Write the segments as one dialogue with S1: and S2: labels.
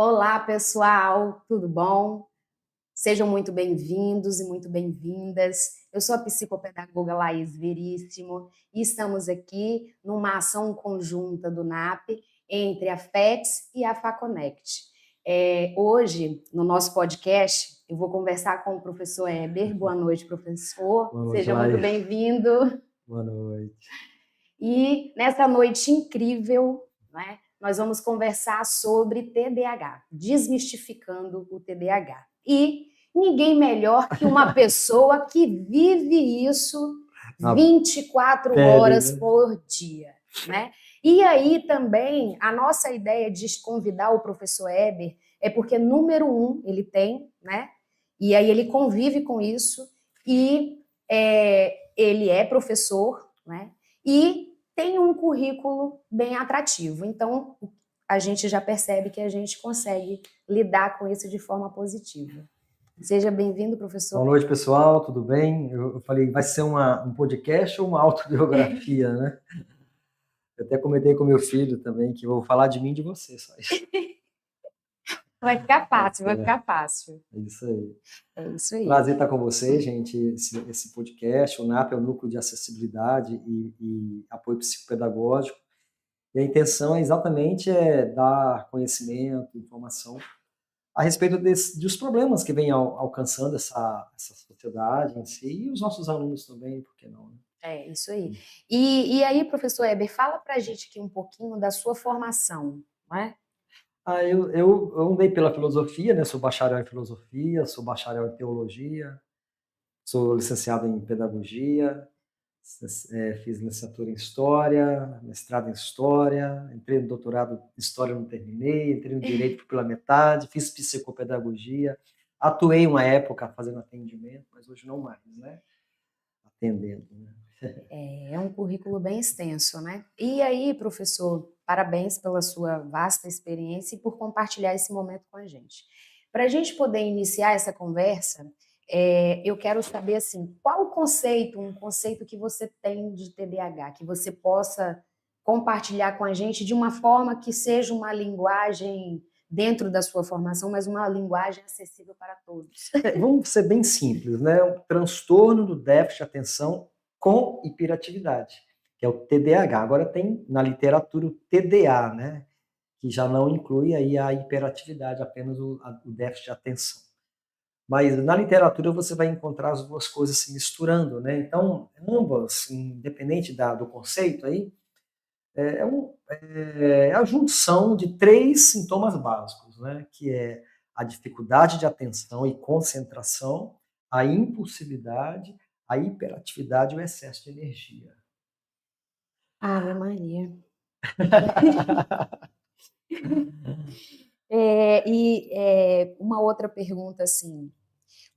S1: Olá, pessoal, tudo bom? Sejam muito bem-vindos e muito bem-vindas. Eu sou a psicopedagoga Laís Veríssimo e estamos aqui numa ação conjunta do NAP entre a FETS e a FAConect. Hoje, no nosso podcast, eu vou conversar com o professor Eber. Boa noite, professor.
S2: Boa noite,
S1: Seja
S2: Laís.
S1: muito bem-vindo.
S2: Boa noite.
S1: E nessa noite incrível, né, nós vamos conversar sobre TDAH, desmistificando o TDAH. E ninguém melhor que uma pessoa que vive isso 24 horas por dia, né? E aí também, a nossa ideia de convidar o professor Eber é porque, número um, ele tem, né? E aí ele convive com isso e ele é professor, né? E tem um currículo bem atrativo. Então, a gente já percebe que a gente consegue lidar com isso de forma positiva. Seja bem-vindo, professor.
S2: Boa noite, pessoal, tudo bem? Eu falei, vai ser um podcast ou uma autobiografia, né? Eu até comentei com meu filho também que eu vou falar de mim e de você, só isso.
S1: Vai ficar fácil, vai ficar fácil.
S2: É isso aí.
S1: É isso aí.
S2: Prazer estar com vocês, gente, esse podcast. O NAP é o Núcleo de Acessibilidade e Apoio Psicopedagógico. E a intenção é exatamente dar conhecimento, informação a respeito dos problemas que vem alcançando essa sociedade em si, e os nossos alunos também, por que não? Né?
S1: É, isso aí. E aí, professor Eber, fala para a gente aqui um pouquinho da sua formação, não é?
S2: Eu andei pela filosofia, né? Sou bacharel em filosofia, sou bacharel em teologia, Sou licenciado em Pedagogia, fiz licenciatura em História, mestrado em História, entrei no doutorado em História, não terminei, entrei no Direito fui pela metade, fiz Psicopedagogia, atuei uma época fazendo atendimento, mas hoje não mais, né? Atendendo, né?
S1: É um currículo bem extenso, né? E aí, professor, parabéns pela sua vasta experiência e por compartilhar esse momento com a gente. Para a gente poder iniciar essa conversa, eu quero saber, assim, qual o conceito, um conceito que você tem de TDAH, que você possa compartilhar com a gente de uma forma que seja uma linguagem dentro da sua formação, mas uma linguagem acessível para todos.
S2: Vamos ser bem simples, né? O transtorno do déficit de atenção com hiperatividade, que é o TDAH. Agora tem na literatura o TDA, né? Que já não inclui aí a hiperatividade, apenas o déficit de atenção. Mas na literatura você vai encontrar as duas coisas se misturando, né? Então, ambas, independente do conceito aí, é a junção de 3 sintomas básicos, né? Que é a dificuldade de atenção e concentração, a impulsividade, a hiperatividade e o excesso de energia.
S1: Ave Maria. Uma outra pergunta, assim,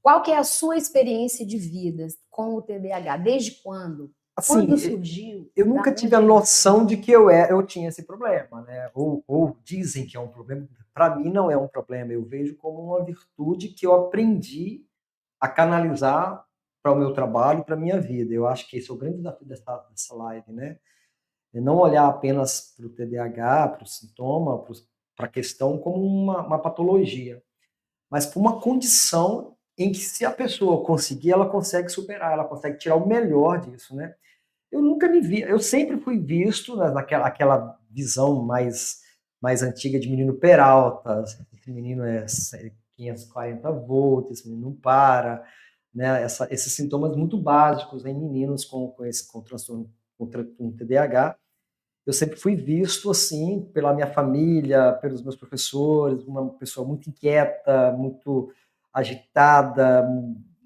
S1: qual que é a sua experiência de vida com o TDAH? Desde quando?
S2: Assim,
S1: Quando surgiu?
S2: eu
S1: Da
S2: nunca
S1: onde
S2: tive a
S1: ele
S2: noção de
S1: veio?
S2: que eu tinha esse problema, né? Ou dizem que é um problema. Para mim não é um problema, eu vejo como uma virtude que eu aprendi a canalizar para o meu trabalho, para a minha vida. Eu acho que esse é o grande desafio dessa live, né? É não olhar apenas para o TDAH, para o sintoma, para a questão como uma patologia, mas para uma condição em que, se a pessoa conseguir, ela consegue superar, ela consegue tirar o melhor disso, né? Eu nunca me vi, eu sempre fui visto aquela visão mais antiga de menino Peralta, esse menino é 540 volts, esse menino não para, né? Esses sintomas muito básicos em meninos com transtorno, com TDAH. Eu sempre fui visto assim pela minha família, pelos meus professores, uma pessoa muito inquieta, muito agitada,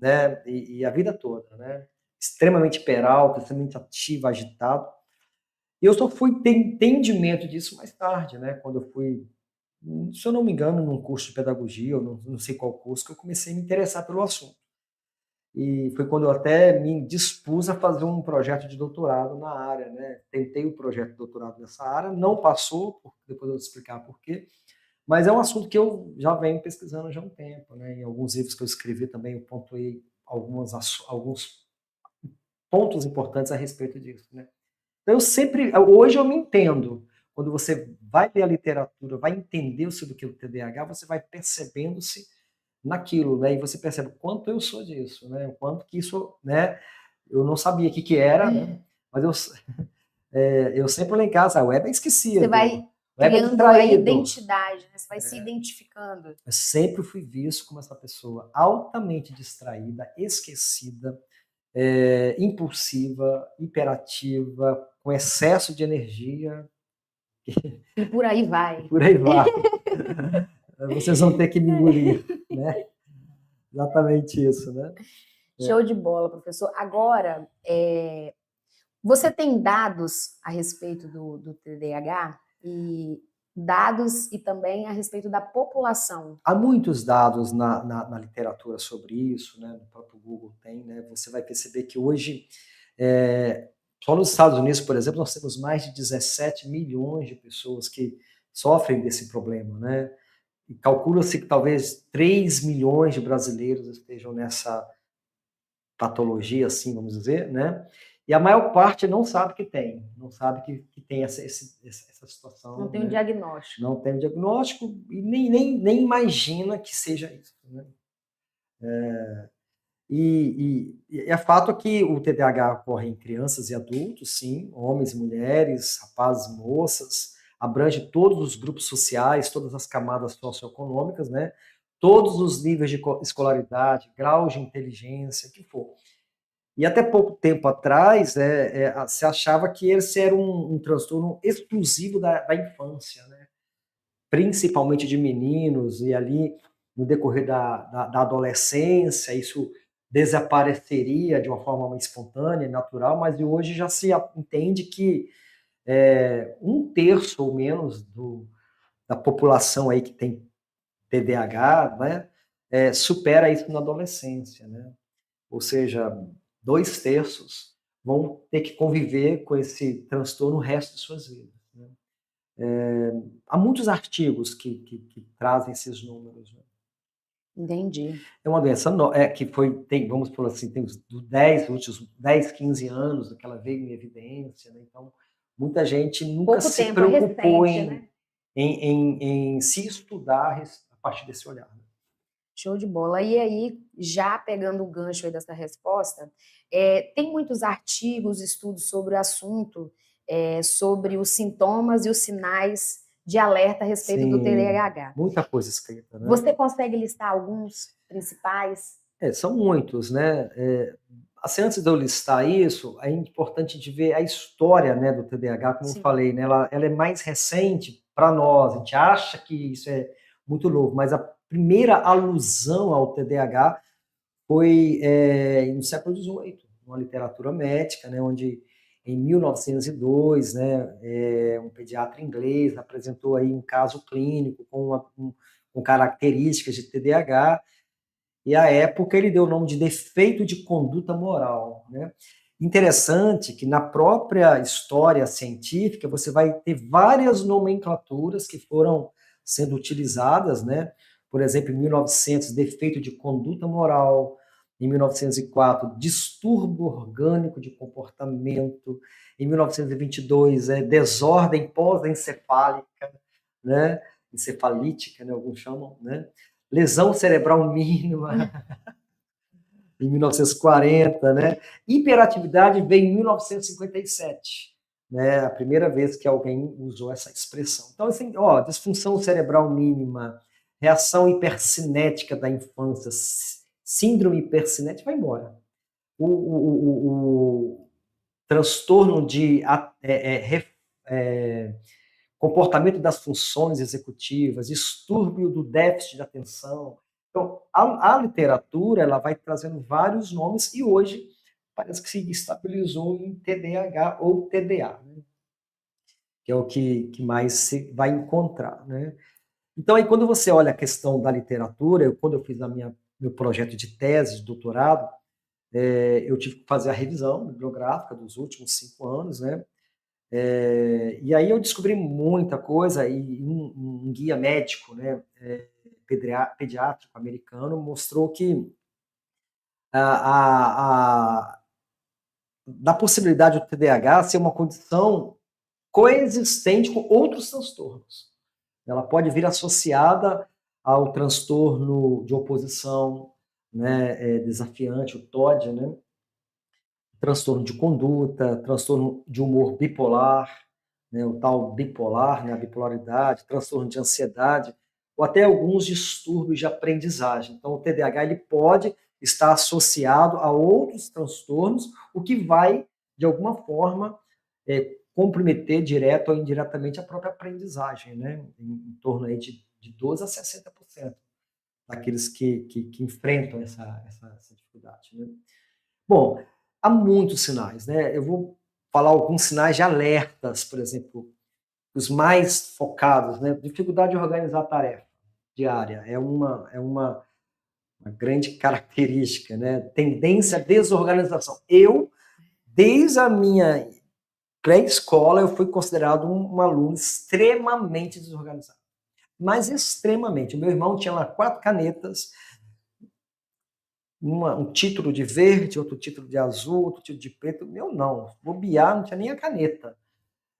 S2: né? E a vida toda, né? Extremamente peralta, extremamente ativa, agitado. E eu só fui ter entendimento disso mais tarde, né? Quando eu fui, se eu não me engano, num curso de pedagogia, ou não sei qual curso, que eu comecei a me interessar pelo assunto. E foi quando eu até me dispus a fazer um projeto de doutorado na área, né? Tentei o projeto de doutorado nessa área, não passou, depois eu vou explicar por quê, mas é um assunto que eu já venho pesquisando já há um tempo, né? Em alguns livros que eu escrevi também eu pontuei alguns pontos importantes a respeito disso, né? Então hoje eu me entendo. Quando você vai ler a literatura, vai entender sobre o que é o TDAH, você vai percebendo-se naquilo, né? E você percebe o quanto eu sou disso, né? O quanto que isso, né? Eu não sabia o que era, né? Mas eu sempre lá em casa, o web é
S1: Você
S2: esquecido,
S1: vai
S2: o web é
S1: criando a
S2: distraído.
S1: identidade, né? Você vai se identificando.
S2: Eu sempre fui visto como essa pessoa altamente distraída, esquecida, impulsiva, hiperativa, com excesso de energia,
S1: E por aí
S2: e
S1: vai.
S2: por aí vai. Vocês vão ter que me engolir, né? Exatamente isso, né?
S1: Show de bola, professor. Agora, você tem dados a respeito do TDAH? E dados e também a respeito da população?
S2: Há muitos dados na literatura sobre isso, né? No próprio Google tem, né? Você vai perceber que hoje, só nos Estados Unidos, por exemplo, nós temos mais de 17 milhões de pessoas que sofrem desse problema, né? E calcula-se que talvez 3 milhões de brasileiros estejam nessa patologia, assim, vamos dizer, né? E a maior parte não sabe que tem, não sabe que tem essa
S1: Não
S2: situação,
S1: tem um
S2: né?
S1: diagnóstico.
S2: Não tem o diagnóstico e nem imagina que seja isso, né? E é fato que o TDAH ocorre em crianças e adultos, sim, homens e mulheres, rapazes e moças, abrange todos os grupos sociais, todas as camadas socioeconômicas, né? Todos os níveis de escolaridade, grau de inteligência, o que for. E até pouco tempo atrás, se achava que esse era um transtorno exclusivo da infância, né? Principalmente de meninos, e ali no decorrer da adolescência, isso desapareceria de uma forma espontânea e natural, mas hoje já se entende que 1/3 ou menos da população aí que tem TDAH, né, supera isso na adolescência, né? Ou seja, 2/3 vão ter que conviver com esse transtorno o resto de suas vidas, né? Há muitos artigos que trazem esses números, né?
S1: Entendi.
S2: É uma doença que tem, vamos por assim, tem os últimos 10, 15 anos que ela veio em evidência, né? Então, muita gente nunca
S1: Pouco
S2: se
S1: tempo, é
S2: preocupou
S1: recente, né?
S2: em se estudar a partir desse olhar, né?
S1: Show de bola. E aí, já pegando o gancho aí dessa resposta, tem muitos artigos, estudos sobre o assunto, sobre os sintomas e os sinais de alerta a respeito do
S2: Sim,
S1: TDAH.
S2: muita coisa escrita, né?
S1: Você consegue listar alguns principais?
S2: São muitos, né? Assim, antes de eu listar isso, é importante de ver a história, né, do TDAH, como eu
S1: Sim.
S2: falei, né? Ela é mais recente para nós, a gente acha que isso é muito novo, mas a primeira alusão ao TDAH foi no século XVIII, uma literatura médica, né, onde em 1902, né, um pediatra inglês apresentou aí um caso clínico com características de TDAH, e à época ele deu o nome de defeito de conduta moral, né? Interessante que na própria história científica você vai ter várias nomenclaturas que foram sendo utilizadas, né? Por exemplo, em 1900, defeito de conduta moral; em 1904, distúrbio orgânico de comportamento; em 1922, desordem pós-encefálica, né? Encefalítica, né? Alguns chamam, né? Lesão cerebral mínima, em 1940, né? Hiperatividade veio em 1957, né? A primeira vez que alguém usou essa expressão. Então, assim, disfunção cerebral mínima, reação hipercinética da infância, síndrome hipercinética, vai embora. O transtorno de comportamento das funções executivas, distúrbio do déficit de atenção. Então, a literatura ela vai trazendo vários nomes e hoje parece que se estabilizou em TDAH ou TDA, né? Que é o que mais se vai encontrar, né? Então, aí, quando você olha a questão da literatura, quando eu fiz meu projeto de tese, de doutorado, eu tive que fazer a revisão bibliográfica dos últimos 5 anos, né? E aí eu descobri muita coisa, e um guia médico, né, pediátrico americano mostrou que da possibilidade do TDAH ser uma condição coexistente com outros transtornos. Ela pode vir associada ao transtorno de oposição, né, desafiante, o TOD, né, transtorno de conduta, transtorno de humor bipolar, né, o tal bipolar, né, a bipolaridade, transtorno de ansiedade, ou até alguns distúrbios de aprendizagem. Então, o TDAH ele pode estar associado a outros transtornos, o que vai, de alguma forma, comprometer direto ou indiretamente a própria aprendizagem, né, em torno aí de 12% a 60% daqueles que enfrentam essa dificuldade, né? Bom, há muitos sinais, né? Eu vou falar alguns sinais de alertas, por exemplo, os mais focados, né? Dificuldade de organizar a tarefa diária é uma grande característica, né? Tendência à desorganização. Desde a minha pré-escola, eu fui considerado um aluno extremamente desorganizado. Mas extremamente. O meu irmão tinha lá 4 canetas, um título de verde, outro título de azul, outro título de preto. Meu não, bobear, não tinha nem a caneta.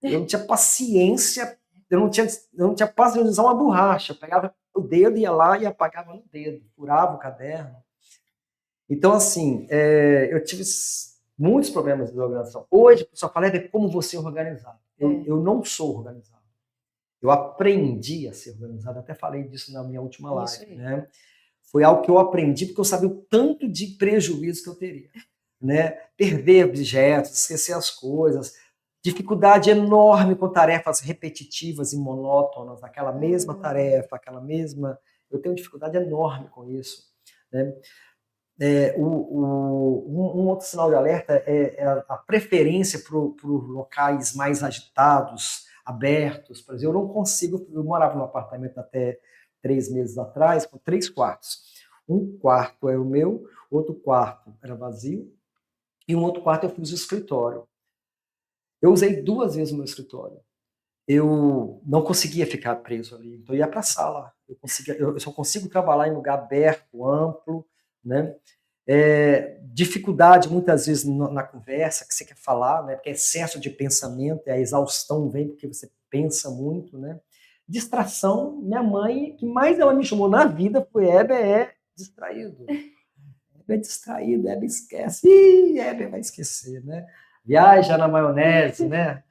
S2: Eu não tinha paciência, eu não tinha paciência de usar uma borracha. Eu pegava o dedo, ia lá e apagava no dedo, furava o caderno. Então, assim, eu tive muitos problemas de desorganização. Hoje, o pessoal fala, como você é organizado. Eu não sou organizado. Eu aprendi a ser organizado, até falei disso na minha última live, né? Foi algo que eu aprendi porque eu sabia o tanto de prejuízo que eu teria, né? Perder objetos, esquecer as coisas, dificuldade enorme com tarefas repetitivas e monótonas, aquela mesma tarefa, aquela mesma... Eu tenho dificuldade enorme com isso, né? Um outro sinal de alerta é a preferência por locais mais agitados, abertos. Por exemplo, eu não consigo. Eu morava num apartamento até 3 meses atrás, com 3 quartos. Um quarto era o meu, outro quarto era vazio, e um outro quarto eu fiz o escritório. Eu usei 2 vezes o meu escritório. Eu não conseguia ficar preso ali, então eu ia para a sala. Eu só consigo trabalhar em lugar aberto, amplo, né? Dificuldade muitas vezes na conversa que você quer falar, né? Porque é excesso de pensamento, a exaustão vem porque você pensa muito, né? Distração, minha mãe, que mais ela me chamou na vida foi Heber é distraído. Heber é distraído, Heber esquece. Ih, Heber vai esquecer, né? Viaja na maionese, né?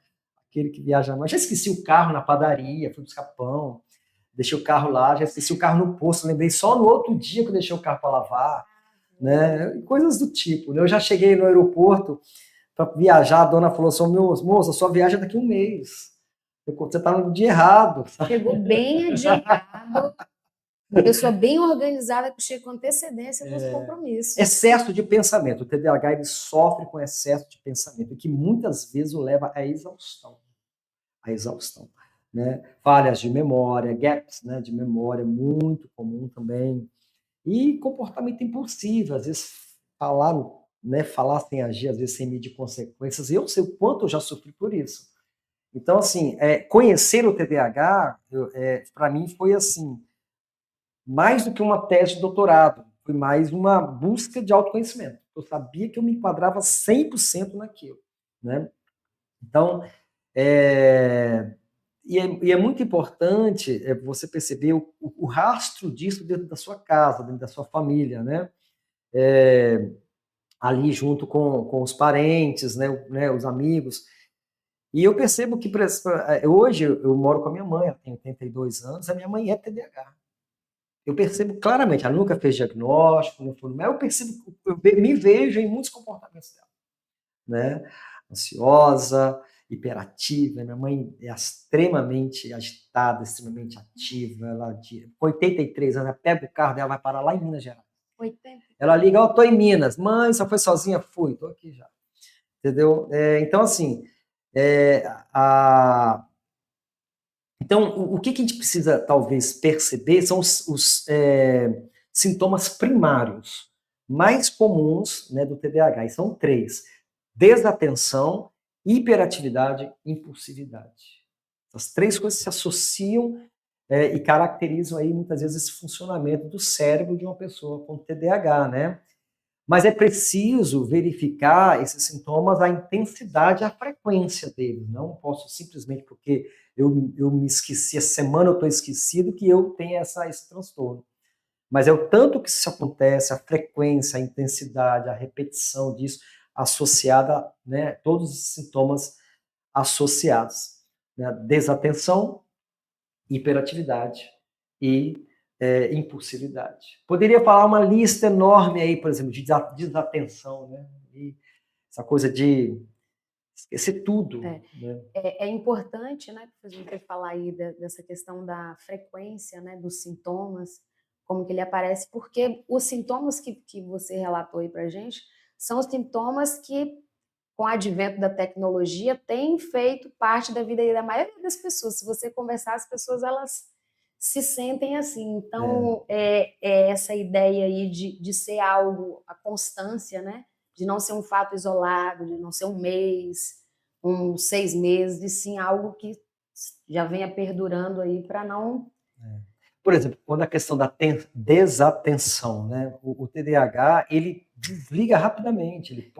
S2: Aquele que viaja mais. Já esqueci o carro na padaria, fui buscar pão, deixei o carro lá, já esqueci o carro no posto, lembrei só no outro dia que eu deixei o carro para lavar, né? Coisas do tipo. Né? Eu já cheguei no aeroporto para viajar, a dona falou assim, moça, sua viagem é daqui a 1 mês. Você está no dia errado. Sabe?
S1: Chegou bem adiantado. Pessoa bem organizada que chega com antecedência nos compromissos.
S2: Excesso de pensamento. O TDAH ele sofre com excesso de pensamento, que muitas vezes o leva à exaustão. A exaustão. Né? Falhas de memória, gaps, né, de memória, muito comum também. E comportamento impulsivo, às vezes falar sem agir, às vezes sem medir consequências. Eu sei o quanto eu já sofri por isso. Então, assim, conhecer o TDAH, para mim, foi assim, mais do que uma tese de doutorado, foi mais uma busca de autoconhecimento. Eu sabia que eu me enquadrava 100% naquilo. Né? Então, e é muito importante você perceber o rastro disso dentro da sua casa, dentro da sua família, né? Ali junto com os parentes, né, os amigos. E eu percebo que hoje eu moro com a minha mãe, ela tem 82 anos, a minha mãe é TDAH. Eu percebo claramente, ela nunca fez diagnóstico, não foi, mas eu percebo, eu me vejo em muitos comportamentos dela, né? Ansiosa, hiperativa. Minha mãe é extremamente agitada, extremamente ativa. Ela, com 83 anos, ela pega o carro dela, vai parar lá em Minas Gerais.
S1: 80.
S2: Ela liga, eu tô em Minas. Mãe, só foi sozinha? Fui, tô aqui já. Entendeu? Então, assim, então, o que a gente precisa, talvez, perceber são os sintomas primários mais comuns, né, do TDAH. E são 3. Desatenção, hiperatividade e impulsividade. As 3 coisas se associam e caracterizam aí, muitas vezes, esse funcionamento do cérebro de uma pessoa com TDAH, né? Mas é preciso verificar esses sintomas, a intensidade e a frequência deles. Não posso simplesmente porque eu me esqueci, a semana eu estou esquecido, que eu tenho esse transtorno. Mas é o tanto que isso acontece, a frequência, a intensidade, a repetição disso, associada, né, todos os sintomas associados. Né, desatenção, hiperatividade e impulsividade. Poderia falar uma lista enorme aí, por exemplo, de desatenção, né? E essa coisa de esquecer tudo. Né?
S1: É importante, né, a gente falar aí dessa questão da frequência, né, dos sintomas, como que ele aparece, porque os sintomas que você relatou aí pra gente são os sintomas que, com o advento da tecnologia, têm feito parte da vida da maioria das pessoas. Se você conversar, as pessoas, elas se sentem assim. Então, essa ideia aí de ser algo, a constância, né? De não ser um fato isolado, de não ser um mês, 6 meses, de sim algo que já venha perdurando aí para não...
S2: Por exemplo, quando a questão da desatenção, né? O TDAH, ele desliga rapidamente, ele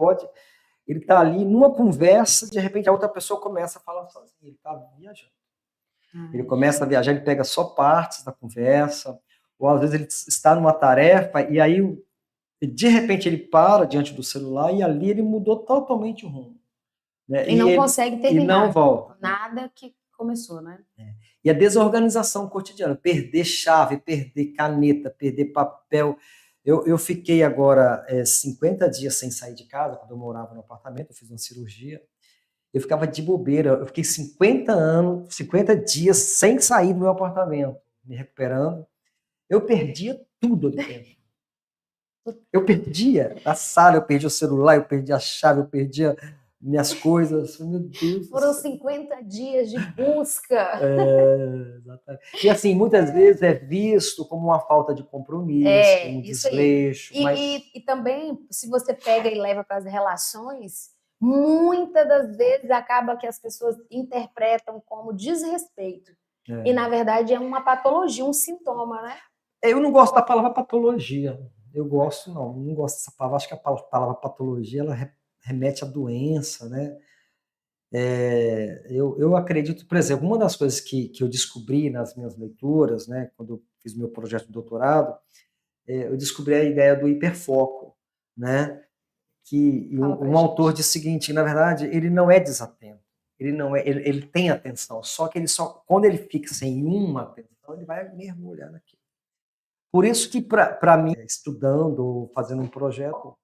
S2: está ali numa conversa, de repente a outra pessoa começa a falar sozinha, ele está viajando. Ele começa a viajar, ele pega só partes da conversa, ou às vezes ele está numa tarefa e aí de repente ele para diante do celular e ali ele mudou totalmente o rumo. Né?
S1: E não consegue terminar.
S2: E não volta.
S1: Nada que começou, né?
S2: E a desorganização cotidiana, perder chave, perder caneta, perder papel. Eu fiquei agora 50 dias sem sair de casa, quando eu morava no apartamento, eu fiz uma cirurgia. Eu ficava de bobeira, eu fiquei 50 dias sem sair do meu apartamento, me recuperando. Eu perdia tudo ali dentro. Eu perdia a sala, eu perdia o celular, eu perdia a chave, eu perdia minhas coisas. Meu Deus do
S1: Foram
S2: céu.
S1: 50 dias de busca.
S2: Exatamente. E assim, muitas vezes é visto como uma falta de compromisso, um
S1: Isso aí.
S2: desleixo, mas
S1: E também, se você pega e leva para as relações, muitas das vezes acaba que as pessoas interpretam como desrespeito. E, na verdade, é uma patologia, um sintoma, né?
S2: eu não gosto da palavra patologia. Eu gosto, não gosto dessa palavra. Acho que a palavra patologia ela remete à doença, né? Eu acredito, por exemplo, uma das coisas que eu descobri nas minhas leituras, né, quando eu fiz meu projeto de doutorado, eu descobri a ideia do hiperfoco, né? Que
S1: Fala pra
S2: um autor
S1: gente.
S2: diz o seguinte, na verdade, ele não é desatento, ele não é, ele tem atenção, só que ele só, quando ele fixa em uma atenção, ele vai mergulhar naquilo. Por isso que, para mim, estudando ou fazendo um projeto,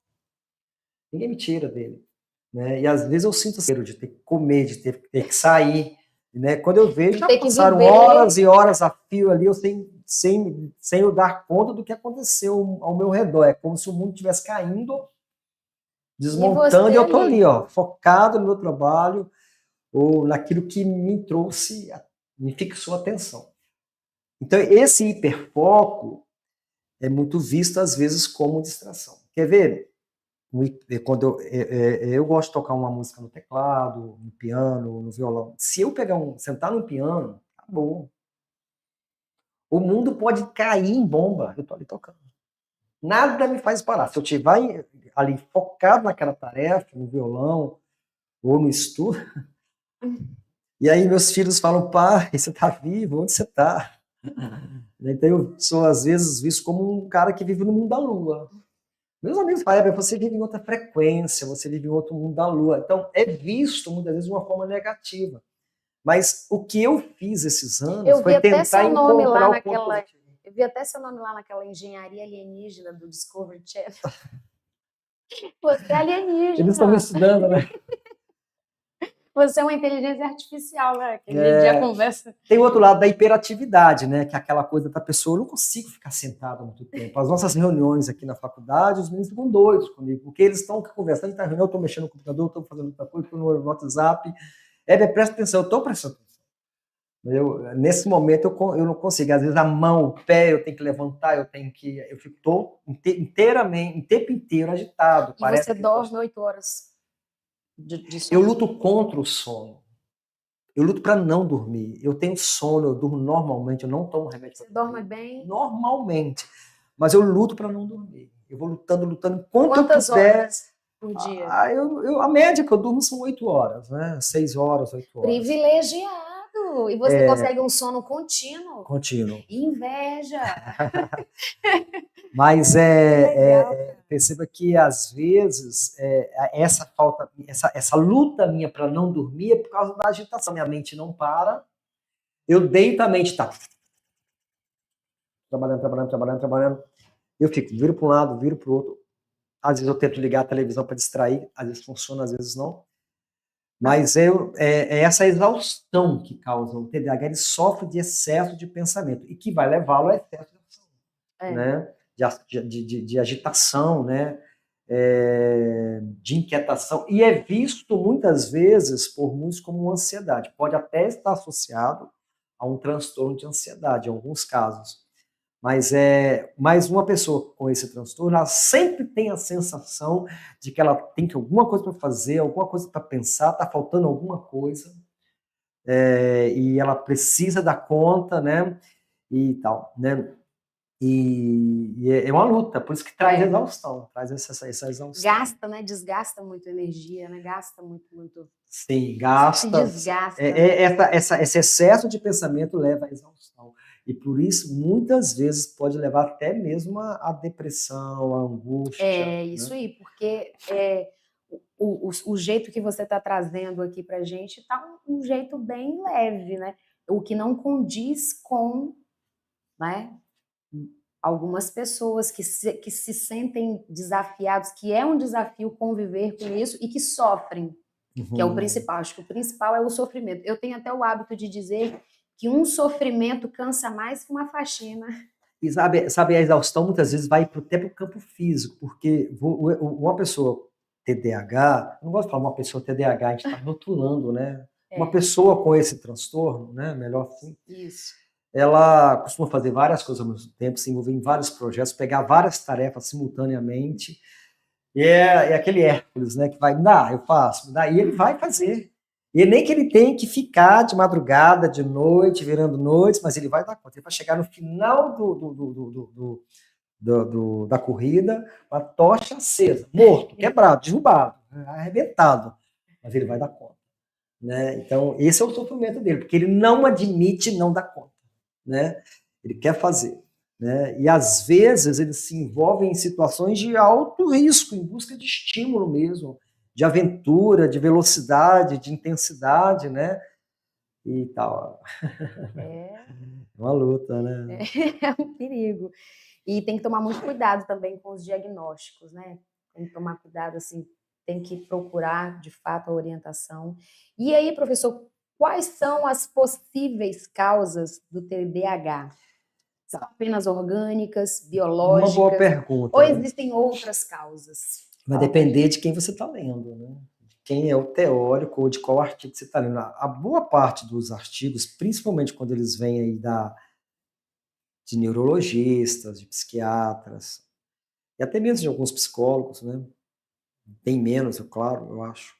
S2: ninguém me tira dele. Né? E às vezes eu sinto assim, de ter que comer, de ter que sair. Né? Quando eu vejo,
S1: De
S2: já
S1: ter que
S2: passaram
S1: viver.
S2: horas e horas a fio ali, eu sem eu dar conta do que aconteceu ao meu redor. É como se o mundo estivesse caindo,
S1: E
S2: desmontando,
S1: você
S2: e eu estou ali,
S1: ali.
S2: ó, focado no meu trabalho ou naquilo que me trouxe, me fixou a atenção. Então, esse hiperfoco é muito visto, às vezes, como distração. Quer ver? Quando eu gosto de tocar uma música no teclado, no piano, no violão. Se eu sentar no piano, acabou. O mundo pode cair em bomba. Eu estou ali tocando. Nada me faz parar. Se eu estiver ali focado naquela tarefa, no violão ou no estudo, e aí meus filhos falam, pai, você está vivo? Onde você está? Então eu sou, às vezes, visto como um cara que vive no mundo da lua. Meus amigos falam, você vive em outra frequência, você vive em outro mundo da lua. Então, é visto muitas vezes de uma forma negativa. Mas o que eu fiz esses anos
S1: Eu vi
S2: foi
S1: até
S2: tentar
S1: seu nome lá
S2: encontrar o ponto
S1: naquela.
S2: positivo.
S1: Eu vi até seu nome lá naquela engenharia alienígena do Discovery Channel. Você é
S2: Eles estão me
S1: alienígena.
S2: estudando, né?
S1: Você é uma inteligência artificial, né? Que a gente já conversa.
S2: Tem o outro lado da hiperatividade, né? Que é aquela coisa da pessoa, eu não consigo ficar sentado há muito tempo. As nossas reuniões aqui na faculdade, os meninos ficam doidos comigo, porque eles estão conversando, tá reunião, eu estou mexendo no computador, estou fazendo outra coisa, estou no WhatsApp. Presta atenção, eu estou prestando atenção. Nesse momento eu não consigo. Às vezes a mão, o pé, eu tenho que levantar, eu fico inteiramente, o tempo inteiro agitado.
S1: E você dorme 8 horas de sono.
S2: Eu luto contra o sono. Eu luto para não dormir. Eu tenho sono, eu durmo normalmente, eu não tomo remédio para dormir.
S1: Você dorme bem?
S2: Normalmente. Mas eu luto para não dormir. Eu vou lutando enquanto
S1: Quantas
S2: eu puder.
S1: horas por dia?
S2: A média que eu durmo são 8 horas, né? 6 horas, 8 horas.
S1: Privilegiado! E você consegue um sono contínuo?
S2: Contínuo.
S1: Inveja!
S2: Mas perceba que às vezes essa falta, essa luta minha para não dormir é por causa da agitação. Minha mente não para, eu deito a mente, tá trabalhando. Eu viro para um lado, viro para o outro. Às vezes eu tento ligar a televisão para distrair, às vezes funciona, às vezes não. Mas é essa exaustão que causa o TDAH, ele sofre de excesso de pensamento e que vai levá-lo a excesso de ação, né? De agitação, né? De inquietação. E é visto muitas vezes por muitos como ansiedade. Pode até estar associado a um transtorno de ansiedade, em alguns casos. Mas uma pessoa com esse transtorno, ela sempre tem a sensação de que ela tem alguma coisa para fazer, alguma coisa para pensar, está faltando alguma coisa, e ela precisa dar conta, né? E tal, né? E é uma luta, por isso que traz exaustão, traz essa exaustão.
S1: Gasta, né? Desgasta muito energia, né? Gasta muito.
S2: Sim, gasta.
S1: Se desgasta.
S2: Esse excesso de pensamento leva à exaustão. E por isso, muitas vezes, pode levar até mesmo à depressão, à angústia.
S1: Isso aí, porque o jeito que você está trazendo aqui para a gente está um jeito bem leve, né? O que não condiz com, né, algumas pessoas que se sentem desafiados, que é um desafio conviver com isso e que sofrem, que é o principal. Acho que o principal é o sofrimento. Eu tenho até o hábito de dizer que um sofrimento cansa mais que uma faxina.
S2: E sabe, a exaustão muitas vezes vai até para o campo físico, porque uma pessoa TDAH, eu não gosto de falar uma pessoa TDAH, a gente está rotulando, né? Uma pessoa com esse transtorno, né? Melhor assim.
S1: Isso.
S2: Ela costuma fazer várias coisas ao mesmo tempo, se envolver em vários projetos, pegar várias tarefas simultaneamente. E é aquele Hércules, né? Que vai, eu faço, e ele vai fazer. E nem que ele tenha que ficar de madrugada, de noite, virando noites, mas ele vai dar conta. Ele vai chegar no final da corrida, com a tocha acesa, morto, quebrado, derrubado, arrebentado. Mas ele vai dar conta. Né? Então, esse é o sofrimento dele, porque ele não admite não dar conta. Né? Ele quer fazer. Né? E, às vezes, ele se envolve em situações de alto risco, em busca de estímulo mesmo, de aventura, de velocidade, de intensidade, né? E tal. É uma luta, né?
S1: É um perigo. E tem que tomar muito cuidado também com os diagnósticos, né? Tem que tomar cuidado, assim, tem que procurar, de fato, a orientação. E aí, professor, quais são as possíveis causas do TDAH? São apenas orgânicas, biológicas?
S2: Uma boa pergunta.
S1: Ou existem outras causas?
S2: Vai depender de quem você está lendo, né? De quem é o teórico ou de qual artigo você está lendo. A boa parte dos artigos, principalmente quando eles vêm aí de neurologistas, de psiquiatras, e até mesmo de alguns psicólogos, né? Bem menos, é claro, eu acho.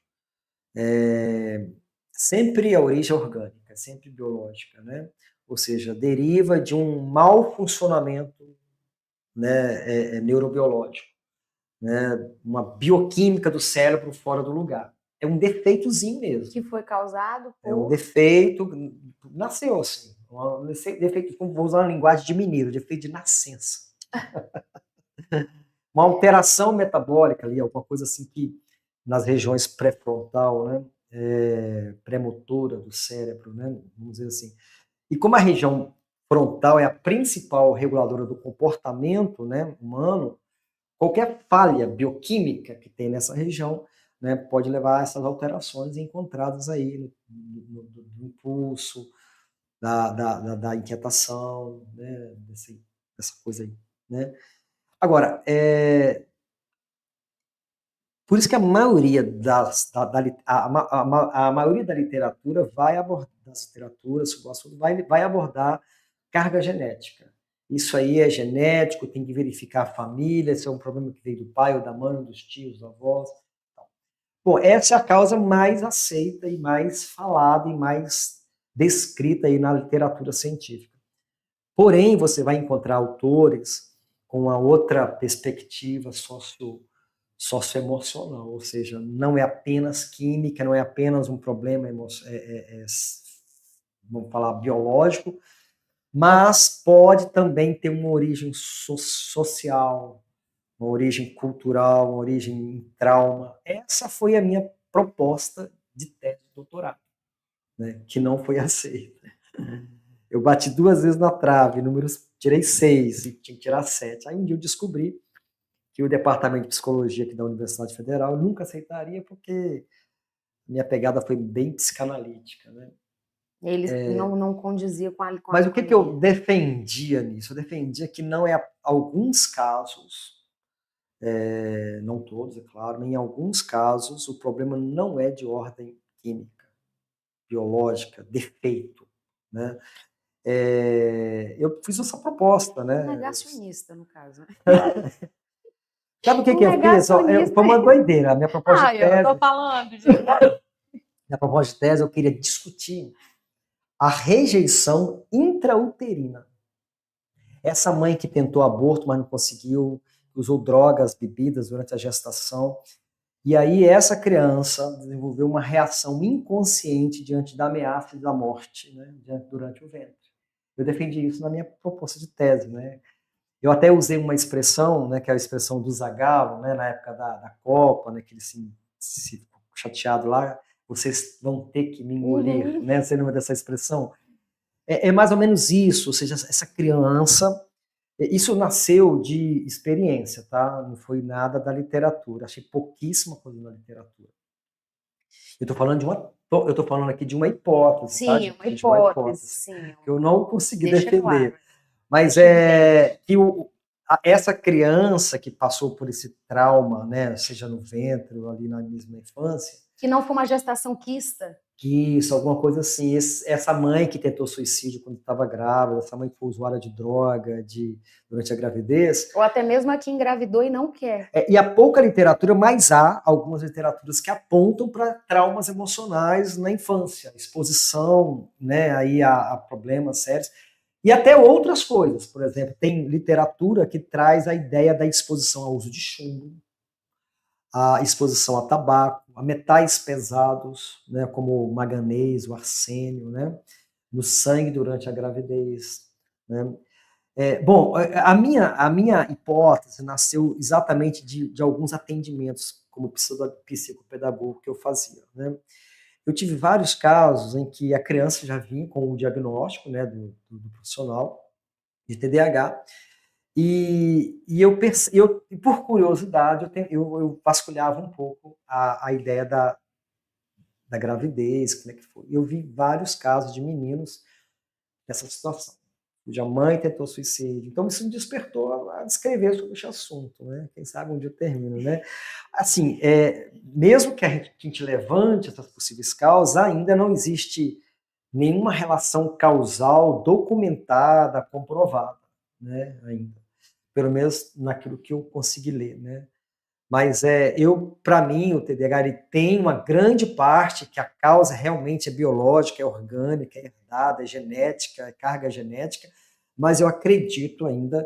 S2: Sempre a origem é orgânica, sempre biológica, né? Ou seja, deriva de um mau funcionamento, né, neurobiológico, né? Uma bioquímica do cérebro fora do lugar. É um defeitozinho mesmo.
S1: Que foi causado por...
S2: É um defeito, nasceu assim. Um defeito, vou usar uma linguagem de mineiro, defeito de nascença. Uma alteração metabólica ali, alguma coisa assim que nas regiões pré-frontal, né? Pré-motora do cérebro, né? Vamos dizer assim. E como a região frontal é a principal reguladora do comportamento, né, humano, qualquer falha bioquímica que tem nessa região, né, pode levar a essas alterações encontradas aí no impulso, da inquietação, né, dessa coisa aí. Né? Agora, por isso que a maioria a maioria da literatura vai abordar, das literaturas sobre o assunto, vai abordar carga genética. Isso aí é genético, tem que verificar a família, se é um problema que veio do pai ou da mãe, dos tios, dos avós. Bom, essa é a causa mais aceita e mais falada e mais descrita aí na literatura científica. Porém, você vai encontrar autores com uma outra perspectiva socioemocional, ou seja, não é apenas química, não é apenas um problema vamos falar, biológico, mas pode também ter uma origem social, uma origem cultural, uma origem em trauma. Essa foi a minha proposta de tese de doutorado, né, que não foi aceita. Eu bati 2 vezes na trave, tirei 6 e tinha que tirar 7. Aí um dia eu descobri que o departamento de psicologia aqui da Universidade Federal nunca aceitaria, porque minha pegada foi bem psicanalítica, né?
S1: Eles não condizia com a
S2: Mas o que eu defendia nisso? Eu defendia que não é alguns casos, não todos, é claro, mas em alguns casos o problema não é de ordem química, biológica, defeito, né? Eu fiz essa proposta, né?
S1: Negacionista, no caso.
S2: Sabe o que eu fiz? Foi uma doideira. A minha proposta de tese.
S1: Eu tô falando, gente.
S2: Minha proposta de tese, eu queria discutir a rejeição intrauterina. Essa mãe que tentou aborto, mas não conseguiu, usou drogas, bebidas durante a gestação. E aí essa criança desenvolveu uma reação inconsciente diante da ameaça e da morte, né, durante o ventre. Eu defendi isso na minha proposta de tese, né? Eu até usei uma expressão, né, que é a expressão do Zagallo, né, na época da Copa, né, que ele se ficou chateado lá, vocês vão ter que me engolir, né? Você lembra dessa expressão? É mais ou menos isso, ou seja, essa criança, isso nasceu de experiência, tá? Não foi nada da literatura, achei pouquíssima coisa na literatura. Eu estou falando aqui de uma hipótese,
S1: sim,
S2: tá?
S1: uma hipótese, sim.
S2: Que eu não consegui defender. Claro. Mas que essa criança que passou por esse trauma, né, seja no ventre ou ali na mesma infância...
S1: Que não foi uma gestação quista.
S2: Isso, alguma coisa assim. Essa mãe que tentou suicídio quando estava grávida, essa mãe que foi usuária de droga durante a gravidez.
S1: Ou até mesmo a que engravidou e não quer.
S2: E há pouca literatura, mas há algumas literaturas que apontam para traumas emocionais na infância, exposição, né, aí a problemas sérios. E até outras coisas. Por exemplo, tem literatura que traz a ideia da exposição ao uso de chumbo, a exposição a tabaco, a metais pesados, né, como o manganês, o arsênio, né, no sangue durante a gravidez. Né. Bom, a minha hipótese nasceu exatamente de alguns atendimentos como psicopedagogo que eu fazia. Né. Eu tive vários casos em que a criança já vinha com o diagnóstico, né, do profissional de TDAH, e por curiosidade, eu vasculhava um pouco a ideia da gravidez, como é que foi. Eu vi vários casos de meninos nessa situação, cuja mãe tentou suicídio. Então, isso me despertou a escrever sobre esse assunto, né? Quem sabe um dia eu termino, né? Assim, mesmo que a gente levante essas possíveis causas, ainda não existe nenhuma relação causal documentada, comprovada, né? Ainda. Pelo menos naquilo que eu consegui ler, né? Mas para mim, o TDAH ele tem uma grande parte que a causa realmente é biológica, é orgânica, é herdada, é genética, é carga genética, mas eu acredito ainda,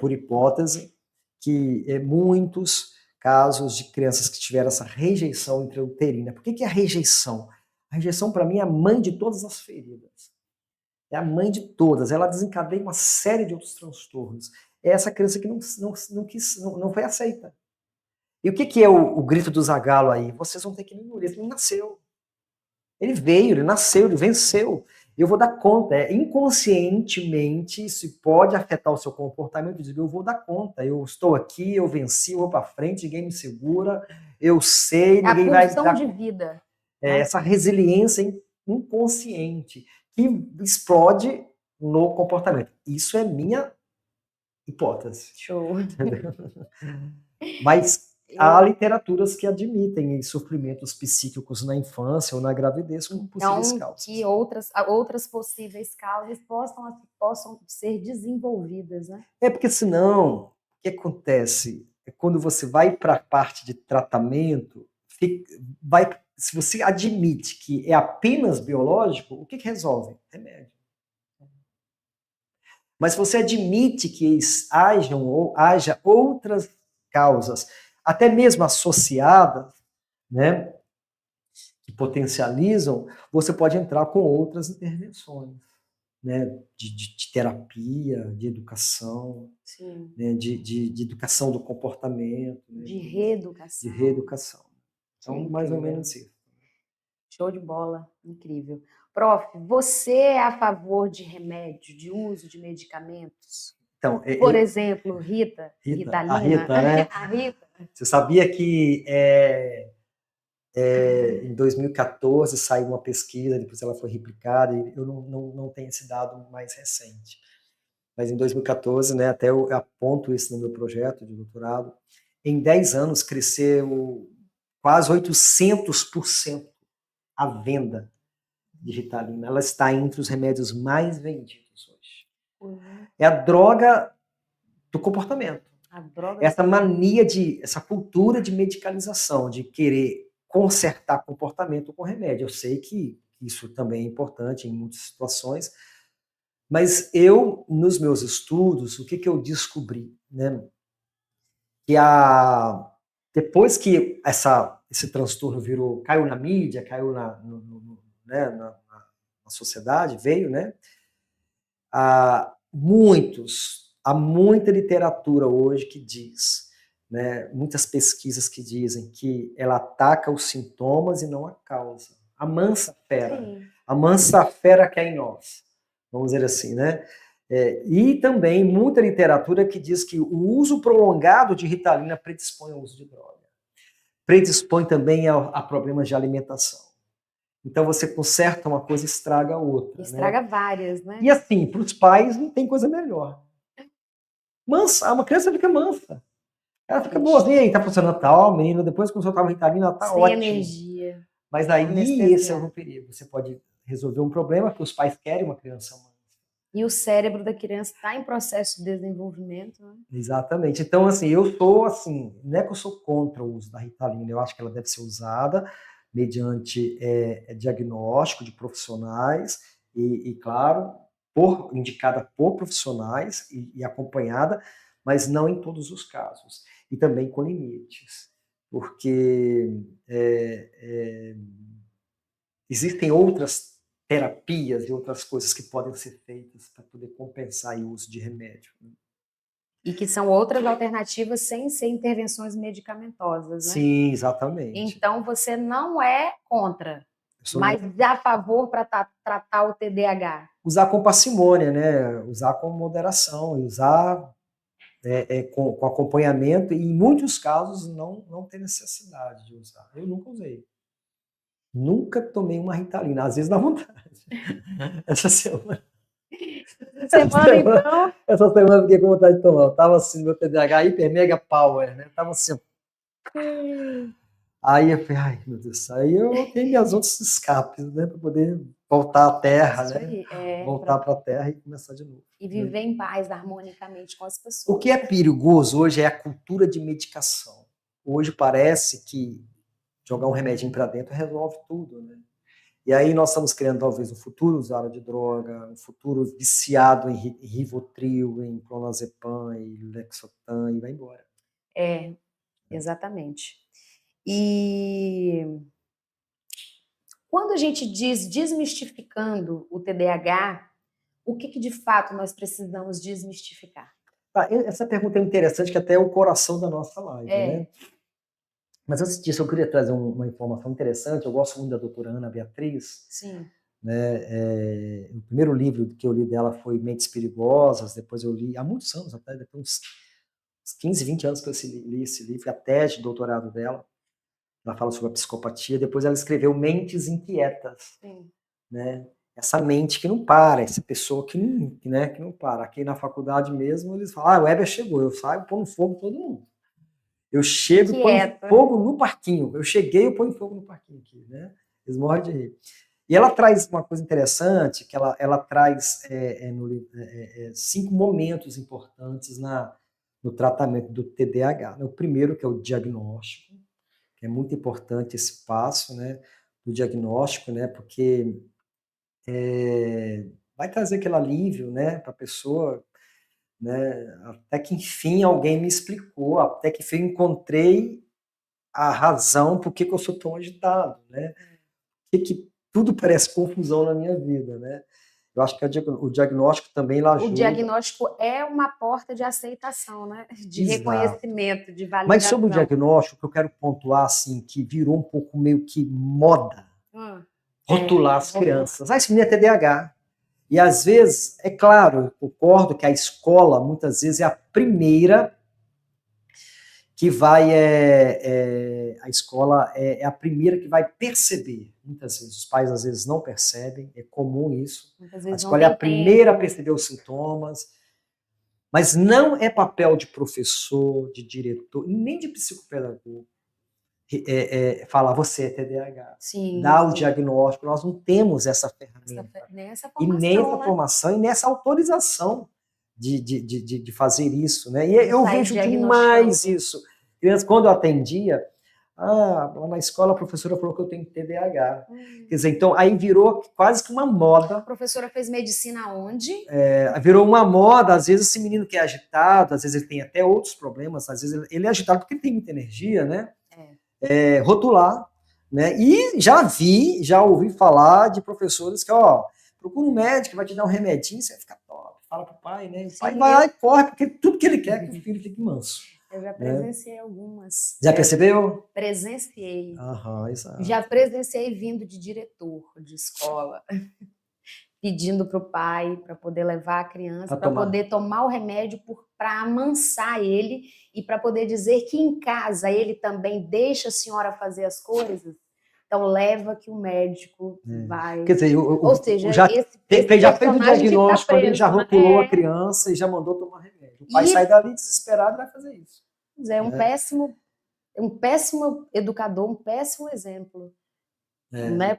S2: por hipótese, que muitos casos de crianças que tiveram essa rejeição intrauterina. Por que a rejeição? A rejeição, para mim, é a mãe de todas as feridas. É a mãe de todas. Ela desencadeia uma série de outros transtornos. É essa criança que não foi aceita. E o que é o grito do Zagallo aí? Vocês vão ter que me engolir. Ele nasceu. Ele veio, ele nasceu, ele venceu. Eu vou dar conta. Inconscientemente, isso pode afetar o seu comportamento. Eu digo, eu vou dar conta. Eu estou aqui, eu venci, eu vou para frente, ninguém me segura. Eu sei, ninguém vai dar...
S1: A pulsão de vida.
S2: Essa resiliência inconsciente que explode no comportamento. Isso é minha hipótese.
S1: Show.
S2: Mas há literaturas que admitem sofrimentos psíquicos na infância ou na gravidez como possíveis causas.
S1: Que outras possíveis causas possam ser desenvolvidas, né?
S2: Porque senão, o que acontece? Quando você vai para a parte de tratamento, se você admite que é apenas biológico, o que resolve? Remédio. Mas se você admite que haja outras causas, até mesmo associadas, né, que potencializam, você pode entrar com outras intervenções, né, de terapia, de educação, né, de educação do comportamento. Né,
S1: de reeducação.
S2: De reeducação. Então, mais ou menos isso.
S1: Show de bola, incrível. Prof, você é a favor de remédio, de uso de medicamentos?
S2: Então,
S1: por exemplo, Ritalina.
S2: A Rita, né?
S1: A Rita.
S2: Você sabia que em 2014 saiu uma pesquisa, depois ela foi replicada, e eu não tenho esse dado mais recente. Mas em 2014, né, até eu aponto isso no meu projeto de doutorado, em 10 anos cresceu quase 800% a venda de Ritalina. Ela está entre os remédios mais vendidos hoje.
S1: Uhum.
S2: É a droga do comportamento. Essa mania essa cultura de medicalização, de querer consertar comportamento com remédio. Eu sei que isso também é importante em muitas situações, mas nos meus estudos, o que eu descobri? Né? Que depois que esse transtorno caiu na mídia, caiu na sociedade, veio, né? Há muita literatura hoje que diz, né, muitas pesquisas que dizem que ela ataca os sintomas e não a causa. A mansa fera. Sim. A mansa fera que é em nós. Vamos dizer assim, né? E também muita literatura que diz que o uso prolongado de Ritalina predispõe ao uso de droga. Predispõe também a problemas de alimentação. Então você conserta uma coisa e estraga a outra,
S1: Estraga
S2: né?
S1: várias, né?
S2: E assim, para os pais não tem coisa melhor. Mansa, uma criança fica mansa. Ela fica boazinha, aí tá funcionando tal, menino, depois que o senhor tava Ritalina, tá
S1: Sem
S2: ótimo.
S1: energia,
S2: Mas aí esse é
S1: anestesiado.
S2: o perigo. Você pode resolver um problema que os pais querem uma criança mansa.
S1: E o cérebro da criança está em processo de desenvolvimento, né?
S2: Exatamente. Então, assim, eu estou assim, não é que eu sou contra o uso da Ritalina, eu acho que ela deve ser usada mediante diagnóstico de profissionais e, claro, indicada por profissionais e acompanhada, mas não em todos os casos. E também com limites, porque existem outras terapias e outras coisas que podem ser feitas para poder compensar o uso de remédio.
S1: E que são outras alternativas sem ser intervenções medicamentosas, né?
S2: Sim, exatamente.
S1: Então, você não é contra,
S2: Eu
S1: mas é a favor para tratar o TDAH.
S2: usar com parcimônia, né? Usar com moderação, e usar com acompanhamento, e em muitos casos não tem necessidade de usar. Eu nunca usei. Nunca tomei uma Ritalina, às vezes dá vontade. Essa semana,
S1: Então,
S2: essa semana eu fiquei com vontade de tomar. Eu tava assim, meu TDAH hiper mega power, né? Eu tava assim. Aí eu falei, ai meu Deus, aí eu tenho minhas outros escapes, né? Para poder voltar à terra,
S1: isso
S2: né?
S1: aí,
S2: Voltar para a terra e começar de novo.
S1: e viver em paz, harmonicamente com as
S2: O
S1: pessoas.
S2: que é perigoso hoje é a cultura de medicação. Hoje parece que jogar um remedinho para dentro resolve tudo, né? E aí nós estamos criando talvez um futuro usuário de droga, um futuro viciado em Rivotril, em clonazepam, em Lexotan, e vai embora.
S1: Exatamente. E quando a gente diz desmistificando o TDAH, o que de fato nós precisamos desmistificar?
S2: Essa pergunta é interessante, que até é o coração da nossa live, né? Mas antes disso, eu queria trazer uma informação interessante. Eu gosto muito da doutora Ana Beatriz.
S1: Sim.
S2: Né? O primeiro livro que eu li dela foi Mentes Perigosas, depois eu li, há muitos anos, até depois uns 15, 20 anos que eu li esse livro, a tese de doutorado dela. Ela fala sobre a psicopatia. Depois ela escreveu Mentes Inquietas.
S1: Sim.
S2: Né? Essa mente que não para, essa pessoa que não para. Aqui na faculdade mesmo, eles falam, o Weber chegou, eu saio pondo fogo em todo mundo. Eu chego e ponho fogo no parquinho. Eu cheguei, eu ponho fogo no parquinho aqui, né? Eles morrem de rir. E ela traz uma coisa interessante, que ela traz 5 momentos importantes no tratamento do TDAH. O primeiro, que é o diagnóstico, que é muito importante esse passo, né, do diagnóstico, né, porque vai trazer aquele alívio, né, para a pessoa, né, até que enfim alguém me explicou, até que enfim eu encontrei a razão por que eu sou tão agitado, né, que tudo parece confusão na minha vida, né. Eu acho que o diagnóstico também lá ajuda.
S1: O diagnóstico é uma porta de aceitação, né? De
S2: Exato.
S1: Reconhecimento, de validação.
S2: Mas sobre o diagnóstico, eu quero pontuar assim, que virou um pouco meio que moda rotular as crianças. Esse menino é TDAH. E às vezes, é claro, eu concordo que a escola muitas vezes é a primeira que vai, a escola é a primeira que vai perceber. Muitas vezes, os pais às vezes não percebem, é comum isso. A escola é a primeira a perceber os sintomas, mas não é papel de professor, de diretor, nem de psicopedagogo falar, você é TDAH.
S1: Sim,
S2: dá o diagnóstico, nós não temos essa ferramenta.
S1: Nessa
S2: e nem essa formação, e nessa autorização de fazer isso, né? E eu vejo demais isso. Quando eu atendia, lá na escola a professora falou que eu tenho TDAH. Quer dizer, então aí virou quase que uma moda.
S1: A professora fez medicina onde?
S2: Virou uma moda, às vezes esse menino que é agitado, às vezes ele tem até outros problemas, às vezes ele é agitado porque ele tem muita energia, né? Rotular, né? E já ouvi falar de professores que, procura um médico que vai te dar um remedinho, você vai ficar top, fala pro pai, né? O pai vai lá e corre, porque tudo que ele quer é que o filho fique manso.
S1: Eu já presenciei algumas.
S2: Já percebeu?
S1: Presenciei.
S2: Exato.
S1: Já presenciei vindo de diretor de escola, pedindo para o pai para poder levar a criança, para poder tomar o remédio para amansar ele e para poder dizer que em casa ele também deixa a senhora fazer as coisas, Então leva que o médico vai...
S2: Quer dizer,
S1: Ou seja,
S2: já
S1: esse
S2: fez o
S1: personagem
S2: diagnóstico ali, já
S1: preso,
S2: rotulou a
S1: né?
S2: criança e já mandou tomar remédio. O pai
S1: E
S2: sai dali desesperado e vai fazer isso.
S1: é um péssimo educador, um péssimo exemplo, né?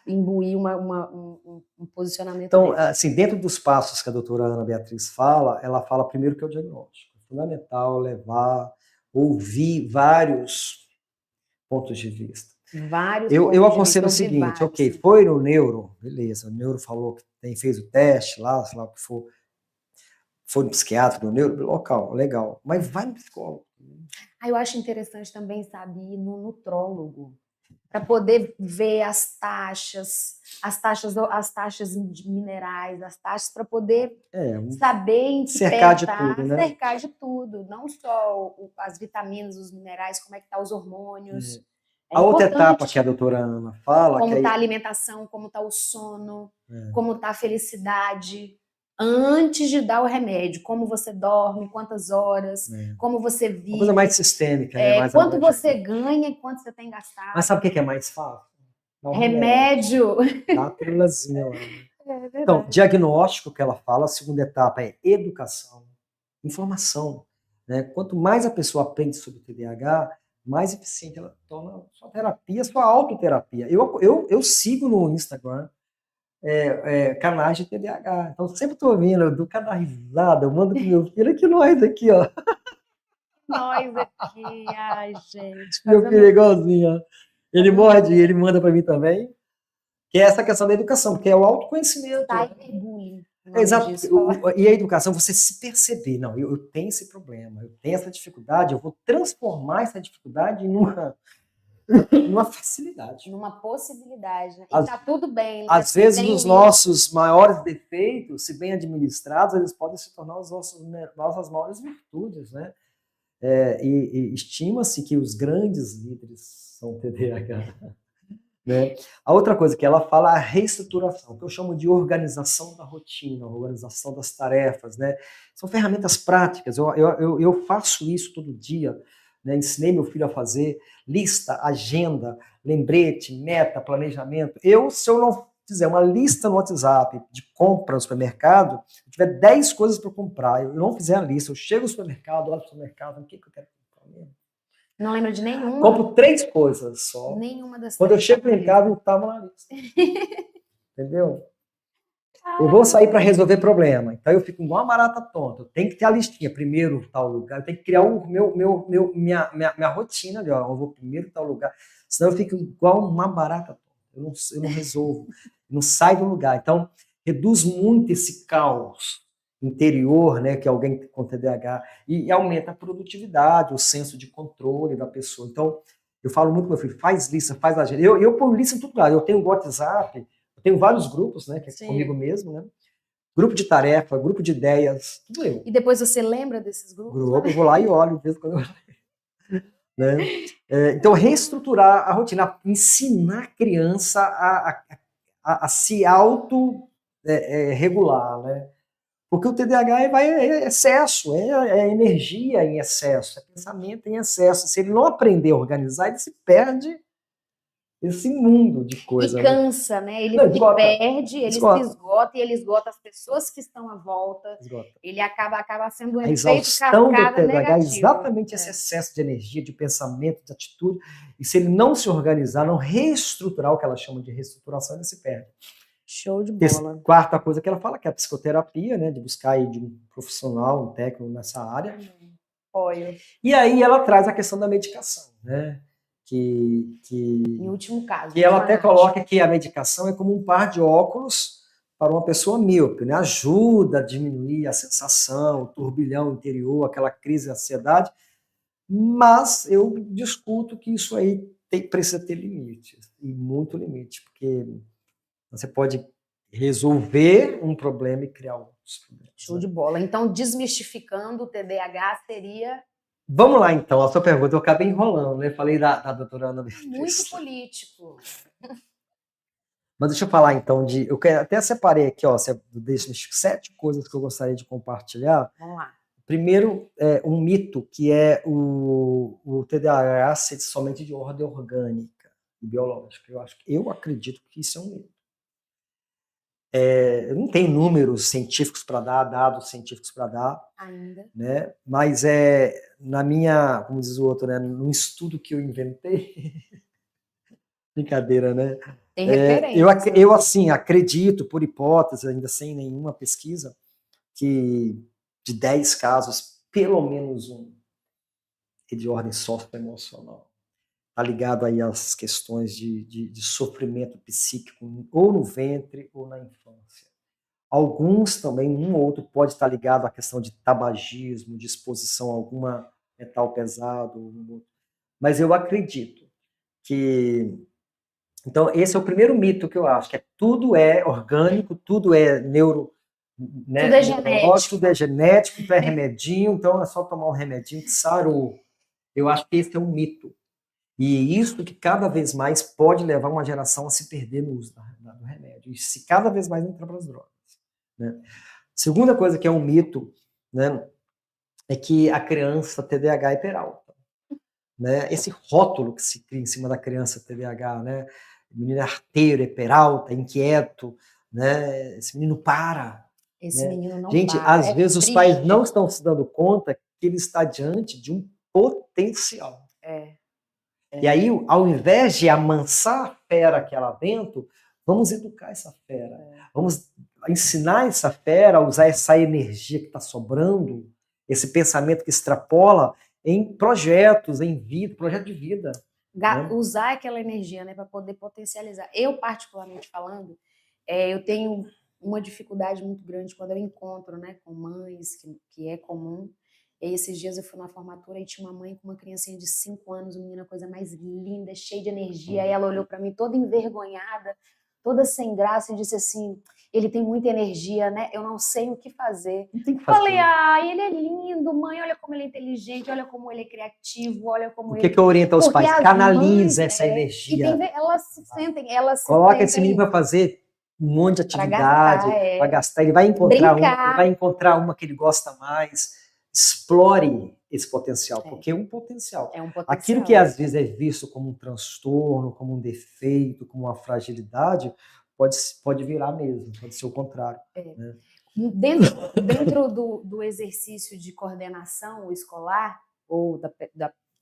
S1: Imbuir um posicionamento
S2: Então,
S1: desse.
S2: assim, dentro dos passos que a doutora Ana Beatriz fala, ela fala primeiro que é o diagnóstico. É fundamental ouvir vários pontos de vista. Eu aconselho o seguinte, ok, foi no neuro, beleza, o neuro falou que fez o teste lá, sei lá o que for, foi no psiquiatra, no neuro, local, legal, mas vai no psicólogo.
S1: Eu acho interessante também, sabe, ir no nutrólogo, para poder ver as taxas minerais, as taxas, para poder saber em que
S2: cercar de tudo, né?
S1: Cercar de tudo, não só as vitaminas, os minerais, como é que tá os hormônios.
S2: A outra etapa que a doutora Ana fala...
S1: Como está a alimentação, como está o sono, como está a felicidade, antes de dar o remédio. Como você dorme, quantas horas, como você vive. Uma
S2: coisa mais sistêmica.
S1: Quanto você ganha e quanto você tem gastado.
S2: Mas sabe o que é mais fácil?
S1: Remédio.
S2: Dá a pílulazinha lá. Então, diagnóstico que ela fala, a segunda etapa é educação, informação. Né? Quanto mais a pessoa aprende sobre o TDAH, mais eficiente ela torna sua terapia, sua autoterapia. Eu sigo no Instagram canais de TDAH. Então, sempre estou ouvindo, eu dou cada risada, eu mando pro meu filho, que nós aqui, ó.
S1: Nós aqui, ai, gente.
S2: Meu filho é igualzinho, ó. Ele morde, ele manda para mim também. Que é essa questão da educação, porque é o autoconhecimento.
S1: Cyberbullying.
S2: Exato. E a educação, você se perceber, não, eu tenho esse problema, eu tenho essa dificuldade, eu vou transformar essa dificuldade numa facilidade.
S1: Numa possibilidade. Né? E tá tudo bem. Né?
S2: Às vezes, os nossos maiores defeitos, se bem administrados, eles podem se tornar nossas maiores virtudes, né? E estima-se que os grandes líderes são TDAH. Né? A outra coisa que ela fala é a reestruturação, que eu chamo de organização da rotina, organização das tarefas. Né? São ferramentas práticas, eu faço isso todo dia, né? Ensinei meu filho a fazer lista, agenda, lembrete, meta, planejamento. Se eu não fizer uma lista no WhatsApp de compra no supermercado, se tiver 10 coisas para comprar, eu não fizer a lista, eu chego no supermercado, olho no supermercado, o que eu quero comprar mesmo?
S1: Não lembro de nenhuma.
S2: Compro 3 coisas só.
S1: Nenhuma das
S2: Quando eu chego em casa, não estava na lista. Entendeu? Eu vou sair para resolver problema. Então eu fico igual uma barata tonta. Eu tenho que ter a listinha. Primeiro tal lugar. Eu tenho que criar minha rotina ali. Ó. Eu vou primeiro tal lugar. Senão eu fico igual uma barata tonta. Eu não resolvo. Não saio do lugar. Então reduz muito esse caos interior, né, que alguém com TDAH, e aumenta a produtividade, o senso de controle da pessoa. Então, eu falo muito com meu filho, faz lista, faz agenda. Eu ponho lista em tudo lugar. Eu tenho o WhatsApp, eu tenho vários grupos, né, que é comigo mesmo, né? Grupo de tarefa, grupo de ideias, tudo eu.
S1: E depois você lembra desses grupos?
S2: Eu vou lá e olho, mesmo quando eu... né? Então, reestruturar a rotina, ensinar a criança a se auto-regular, né? Porque o TDAH é excesso, é energia em excesso, é pensamento em excesso. Se ele não aprender a organizar, ele se perde esse mundo de coisa.
S1: E cansa, né? Ele se perde, ele se esgota, e ele esgota as pessoas que estão à volta. Ele acaba sendo um efeito cascada negativa.
S2: É exatamente esse excesso de energia, de pensamento, de atitude. E se ele não se organizar, não reestruturar o que ela chama de reestruturação, ele se perde.
S1: Show de bola.
S2: Quarta coisa que ela fala, que é a psicoterapia, né, de buscar aí de um profissional, um técnico nessa área.
S1: Apoio.
S2: E aí ela traz a questão da medicação, né?
S1: Em último caso.
S2: Que ela até coloca que a medicação é como um par de óculos para uma pessoa míope, né? Ajuda a diminuir a sensação, o turbilhão interior, aquela crise de ansiedade, mas eu discuto que isso aí precisa ter limites, e muito limite, porque você pode resolver um problema e criar outros problemas.
S1: Show de bola. Então, desmistificando o TDAH seria...
S2: Vamos lá, então, a sua pergunta. Eu acabei enrolando, né? Falei da doutora Ana Beatriz.
S1: Muito político.
S2: Mas deixa eu falar, então, eu até separei aqui, ó, 7 coisas que eu gostaria de compartilhar.
S1: Vamos lá.
S2: Primeiro, um mito, que é o TDAH ser somente de ordem orgânica. e biológica. Eu acredito que isso é um mito. Eu não tenho números científicos para dar, dados científicos para dar,
S1: ainda,
S2: né? Mas na minha, como diz o outro, né? No estudo que eu inventei, brincadeira, né?
S1: tem referência.
S2: Eu assim acredito, por hipótese, ainda sem nenhuma pesquisa, que de 10 casos, pelo menos um é de ordem socioemocional. Está ligado aí às questões de sofrimento psíquico, ou no ventre ou na infância. Alguns também, um ou outro, pode estar ligado à questão de tabagismo, de exposição a alguma metal pesado. Mas eu acredito que... Então, esse é o primeiro mito que eu acho, que tudo é orgânico, tudo é né,
S1: tudo é genético.
S2: Tudo é genético, tudo é remedinho, então é só tomar um remedinho que sarou. Eu acho que esse é um mito. E isso que cada vez mais pode levar uma geração a se perder no uso do remédio. E se cada vez mais entrar para as drogas. Né? Segunda coisa que é um mito, né, é que a criança TDAH é hiperalta. Né? Esse rótulo que se cria em cima da criança TDAH, né? O menino é arteiro, é hiperalta, é inquieto, né? Esse menino para.
S1: Esse menino não
S2: Gente,
S1: para.
S2: às vezes os pais não estão se dando conta que ele está diante de um potencial. E aí, ao invés de amansar a fera que é lá dentro, vamos educar essa fera. Vamos ensinar essa fera a usar essa energia que está sobrando, esse pensamento que extrapola, em projetos, em vida, projeto de vida. Né?
S1: Usar aquela energia, né, para poder potencializar. Eu, particularmente falando, eu tenho uma dificuldade muito grande quando eu encontro, né, com mães, que é comum. E esses dias eu fui na formatura e tinha uma mãe com uma criancinha de 5 anos, uma menina, coisa mais linda, cheia de energia. Aí ela olhou para mim toda envergonhada, toda sem graça e disse assim: ele tem muita energia, né? Eu não sei o que fazer. Falei: ele é lindo, mãe, olha como ele é inteligente, olha como ele é criativo, olha como
S2: ele... O que eu oriento aos pais? Canaliza essa energia.
S1: Elas se sentem,
S2: Coloca esse menino para fazer um monte de atividade, para gastar. Ele vai encontrar uma que ele gosta mais. Explore esse potencial, porque é um potencial. Aquilo que às vezes é visto como um transtorno, como um defeito, como uma fragilidade, pode virar mesmo, pode ser o contrário. Né?
S1: Dentro do exercício de coordenação escolar, ou da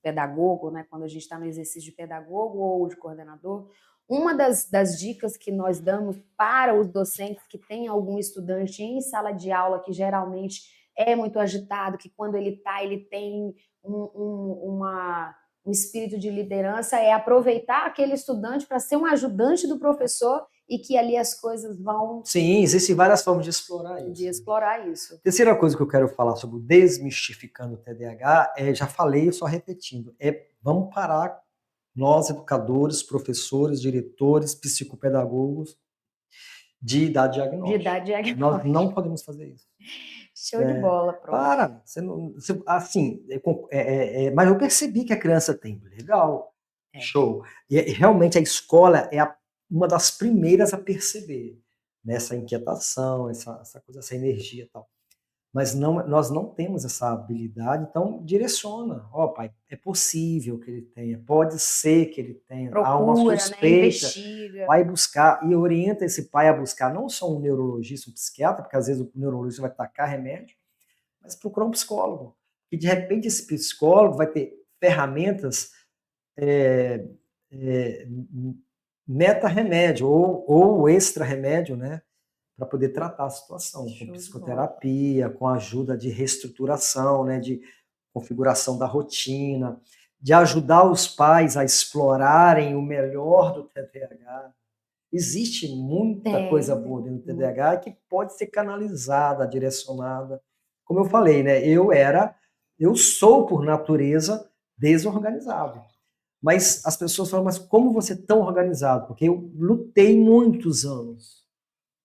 S1: pedagogo, né, quando a gente está no exercício de pedagogo ou de coordenador, uma das dicas que nós damos para os docentes que têm algum estudante em sala de aula que geralmente é muito agitado, que quando ele tem um espírito de liderança, é aproveitar aquele estudante para ser um ajudante do professor e que ali as coisas vão...
S2: Sim, existem várias formas de explorar isso. Terceira coisa que eu quero falar sobre o desmistificando o TDAH, já falei, só repetindo, vamos parar, nós educadores, professores, diretores, psicopedagogos, de dar diagnóstico. Nós não podemos fazer isso.
S1: Show de bola, prof.
S2: Para, assim, mas eu percebi que a criança tem, legal, show. E realmente a escola é uma das primeiras a perceber, né, essa inquietação, essa coisa, essa energia e tal. Mas nós não temos essa habilidade, então direciona. Pai, é possível que ele tenha, pode ser que ele tenha, há uma suspeita, né, investiga. Vai buscar e orienta esse pai a buscar não só um neurologista, um psiquiatra, porque às vezes o neurologista vai tacar remédio, mas procurar um psicólogo. E de repente esse psicólogo vai ter ferramentas meta-remédio ou extra-remédio, né? Para poder tratar a situação, com psicoterapia, com ajuda de reestruturação, né, de configuração da rotina, de ajudar os pais a explorarem o melhor do TDAH. Existe muita coisa boa dentro do TDAH que pode ser canalizada, direcionada. Como eu falei, né, eu sou, por natureza, desorganizado. Mas as pessoas falam, mas como você é tão organizado? Porque eu lutei muitos anos.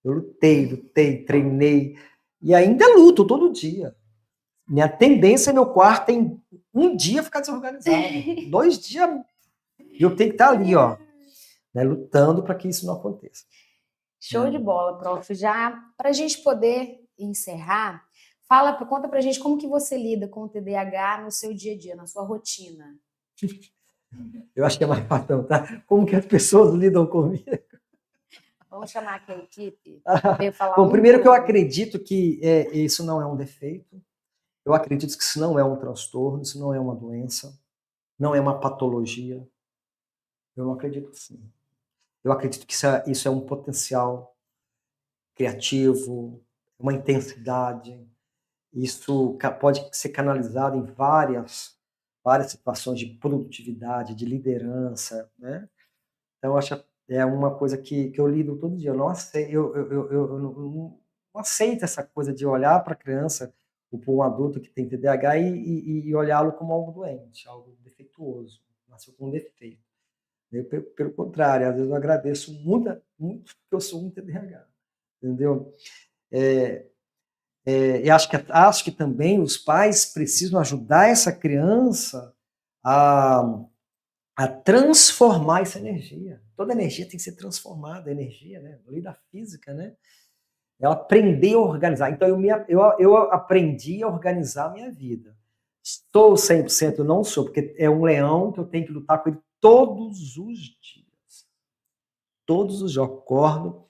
S2: Eu lutei, treinei, e ainda luto todo dia. Minha tendência é meu quarto em um dia ficar desorganizado. 2 dias, eu tenho que estar ali, né, lutando para que isso não aconteça.
S1: Show de bola, prof. Já para a gente poder encerrar, conta para a gente como que você lida com o TDAH no seu dia a dia, na sua rotina.
S2: Eu acho que é mais fácil perguntar como que as pessoas lidam comigo.
S1: Vamos chamar aqui a equipe. Veio falar
S2: Bom,
S1: um
S2: primeiro que eu
S1: por um.
S2: acredito que isso não é um defeito. Eu acredito que isso não é um transtorno, isso não é uma doença, não é uma patologia. Eu não acredito assim. Eu acredito que isso é um potencial criativo, uma intensidade. Isso pode ser canalizado em várias situações de produtividade, de liderança, né? Então, eu acho que é uma coisa que eu lido todo dia. Eu não aceito, eu não aceito essa coisa de olhar para a criança ou para um adulto que tem TDAH e olhá-lo como algo doente, algo defeituoso, nasceu com um defeito. Pelo contrário, às vezes eu agradeço muito, muito que eu sou um TDAH, entendeu? E acho que também os pais precisam ajudar essa criança a transformar essa energia. Toda energia tem que ser transformada, a energia, né? A lei da física, né? Ela aprender a organizar. Então, eu aprendi a organizar a minha vida. Estou 100%, não sou, porque é um leão que eu tenho que lutar com ele todos os dias. Todos os dias eu acordo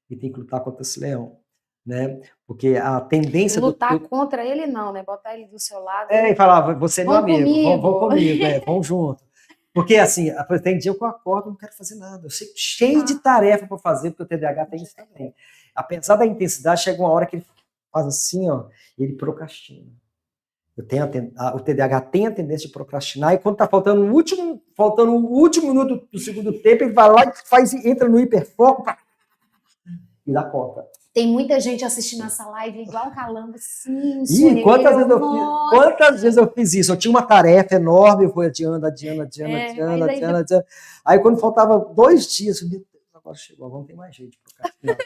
S2: e tenho que lutar contra esse leão. Né? Porque a tendência
S1: lutar contra ele não, né? Botar ele do seu lado.
S2: E falar, você é meu amigo,
S1: comigo.
S2: vamos comigo, vamos junto. Porque assim, tem dia que eu acordo e não quero fazer nada. Eu sei cheio de tarefa para fazer, porque o TDAH tem isso também. Apesar da intensidade, chega uma hora que ele faz assim, ó, e ele procrastina. O TDAH tem a tendência de procrastinar, e quando está faltando o último minuto do segundo tempo, ele vai lá e entra no hiperfoco e dá conta.
S1: Tem muita gente assistindo essa live igual um calango, sim.
S2: Ih, quantas vezes eu fiz isso? Eu tinha uma tarefa enorme, eu fui adiando. Aí quando faltava 2 dias, eu, meu Deus, agora chegou, agora não tem mais jeito de procrastinar.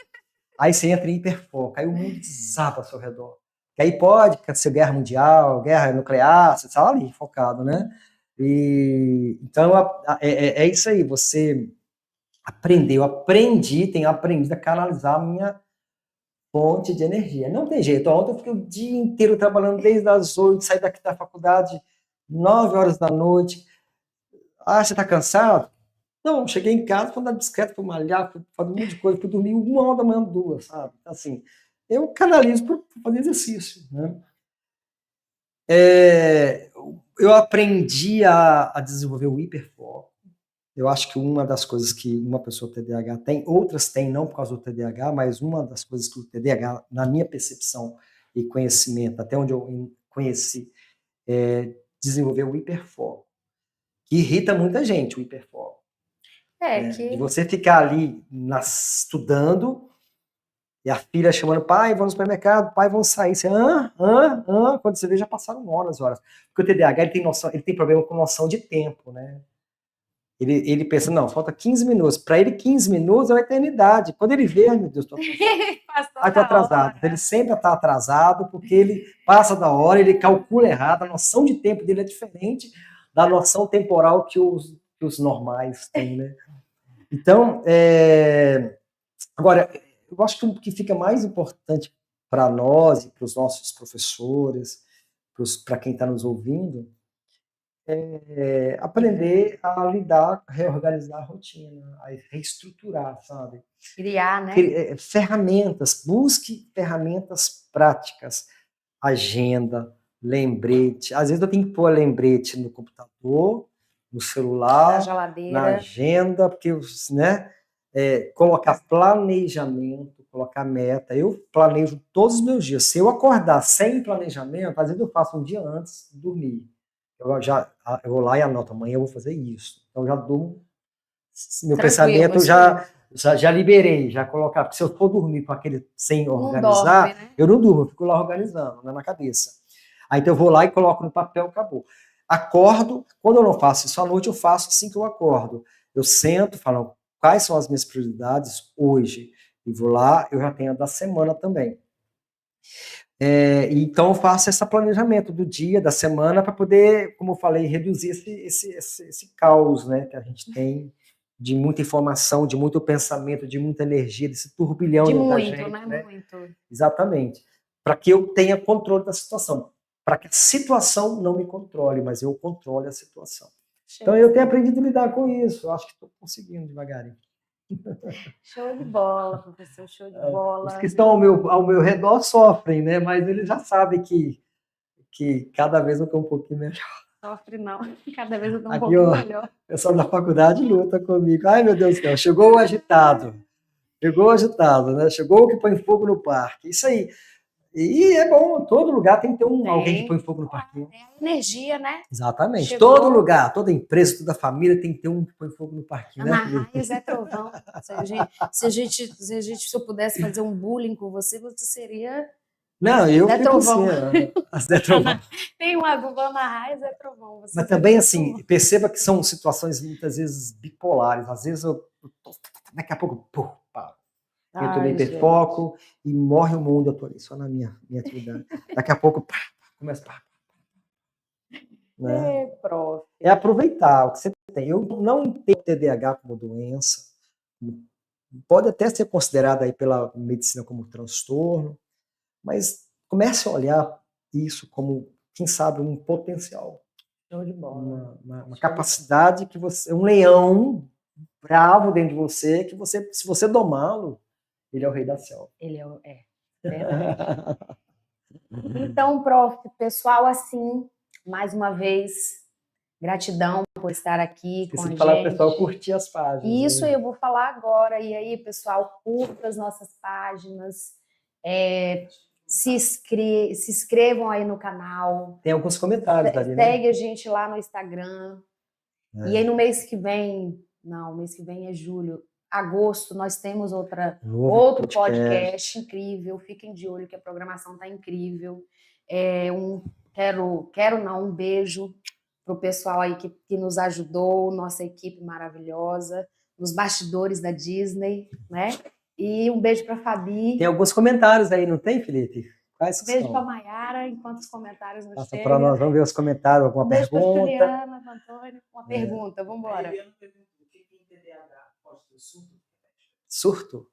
S2: Aí você entra em hiperfoco, aí o mundo desaba ao seu redor. Que aí pode ser guerra mundial, guerra nuclear, você está ali focado, né? Então é isso aí, você tenho aprendido a canalizar a minha fonte de energia. Não tem jeito. Ontem eu fiquei o dia inteiro trabalhando desde as 8, saí daqui da faculdade 9 horas da noite. Ah, você está cansado? Não, cheguei em casa, fui andar de bicicleta, fui malhar, fui fazer um monte de coisa, fui dormir 1 hora da manhã, 2, sabe? Assim, eu canalizo para fazer exercício, né? Eu aprendi a desenvolver o hiperfoco. Eu acho que uma das coisas que uma pessoa TDAH tem, outras têm não por causa do TDAH, mas uma das coisas que o TDAH, na minha percepção e conhecimento, até onde eu conheci, desenvolver o hiperfoco, que irrita muita gente, o hiperfoco. De você ficar ali estudando, e a filha chamando, pai, vamos no supermercado, pai, vamos sair. Você, quando você vê, já passaram horas. Porque o TDAH, ele tem problema com noção de tempo, né? Ele pensa, não, falta 15 minutos. Para ele, 15 minutos é uma eternidade. Quando ele vê, meu Deus, estou atrasado. Estou atrasado. Ele sempre está atrasado, porque ele passa da hora, ele calcula errado, a noção de tempo dele é diferente da noção temporal que os normais têm, né? Então, agora, eu acho que o que fica mais importante para nós e para os nossos professores, para quem está nos ouvindo, aprender a lidar, reorganizar a rotina, a reestruturar, sabe?
S1: Criar, né?
S2: Ferramentas, busque ferramentas práticas, agenda, lembrete. Às vezes eu tenho que pôr lembrete no computador, no celular, na agenda, porque, né? Colocar planejamento, colocar meta. Eu planejo todos os meus dias. Se eu acordar sem planejamento, às vezes eu faço um dia eu dormir. Eu vou lá e anoto, amanhã eu vou fazer isso. Então, eu já durmo. Meu pensamento já liberei, já colocar. Porque se eu for dormir com aquele sem organizar, não dorme, né? Eu não durmo, eu fico lá organizando, né, na cabeça. Aí então eu vou lá e coloco no papel, acabou. Acordo, quando eu não faço isso à noite, eu faço assim que eu acordo. Eu sento, falo quais são as minhas prioridades hoje. E vou lá, eu já tenho a da semana também. Então eu faço esse planejamento do dia, da semana, para poder, como eu falei, reduzir esse caos, né, que a gente tem de muita informação, de muito pensamento, de muita energia, desse turbilhão dentro da gente. Né? Muito. Exatamente. Para que eu tenha controle da situação. Para que a situação não me controle, mas eu controle a situação. Então eu tenho aprendido a lidar com isso. Eu acho que estou conseguindo devagarinho.
S1: Show de bola, professor, show de bola.
S2: Os que estão ao meu redor sofrem, né? Mas eles já sabem que cada vez eu estou um pouquinho melhor.
S1: Sofre não, cada vez eu estou um
S2: Aqui,
S1: pouquinho
S2: ó,
S1: melhor.
S2: o pessoal da faculdade luta comigo. Ai, meu Deus do céu, chegou o agitado. Chegou o agitado, né? Chegou o que põe fogo no parque. Isso aí. E é bom, todo lugar tem que ter alguém que põe fogo no parquinho.
S1: Tem a energia, né?
S2: Exatamente.
S1: Chegou.
S2: Todo lugar, toda empresa, toda família tem que ter um que põe fogo no parquinho,
S1: Ana
S2: né?
S1: Raia, Zé Trovão. Se eu pudesse fazer um bullying com você, você seria
S2: Não, eu
S1: Zé
S2: fico
S1: Trovão.
S2: assim, Zé Trovão.
S1: Tem uma do Ana Raia e Zé Trovão.
S2: Mas também, assim, perceba que são situações muitas vezes bipolares. Às vezes daqui a pouco, pá, entro no hiperfoco e morre o mundo. Eu estou ali só na minha atividade. Daqui a pouco, começa a... Né?
S1: Prof.
S2: É aproveitar o que você tem. Eu não entendo TDAH como doença. Pode até ser considerado aí pela medicina como transtorno, mas comece a olhar isso como, quem sabe, um potencial.
S1: Show de bola.
S2: Uma capacidade que você... Um leão bravo dentro de você, que você, se você domá-lo, ele é o rei da selva.
S1: Ele é verdade. Então, prof, pessoal, assim, mais uma vez, gratidão por estar aqui com a gente.
S2: Falar pro pessoal curtir as páginas.
S1: Isso eu vou falar agora. E aí, pessoal, curta as nossas páginas, se inscrevam aí no canal.
S2: Tem alguns comentários ali, né?
S1: Segue a gente lá no Instagram. E aí, no mês que vem... Não, o mês que vem é julho. Agosto, nós temos outro podcast incrível. Fiquem de olho que a programação está incrível. Um beijo para o pessoal aí que nos ajudou, nossa equipe maravilhosa, nos bastidores da Disney, né? E um beijo para a Fabi.
S2: Tem alguns comentários aí, não tem, Felipe?
S1: Quais beijo para a Mayara, enquanto os comentários não chegam.
S2: Para nós, vamos ver os comentários, alguma
S1: beijo
S2: pergunta.
S1: Beijo para Juliana, para Antônio, uma pergunta, vamos embora.
S2: Surto?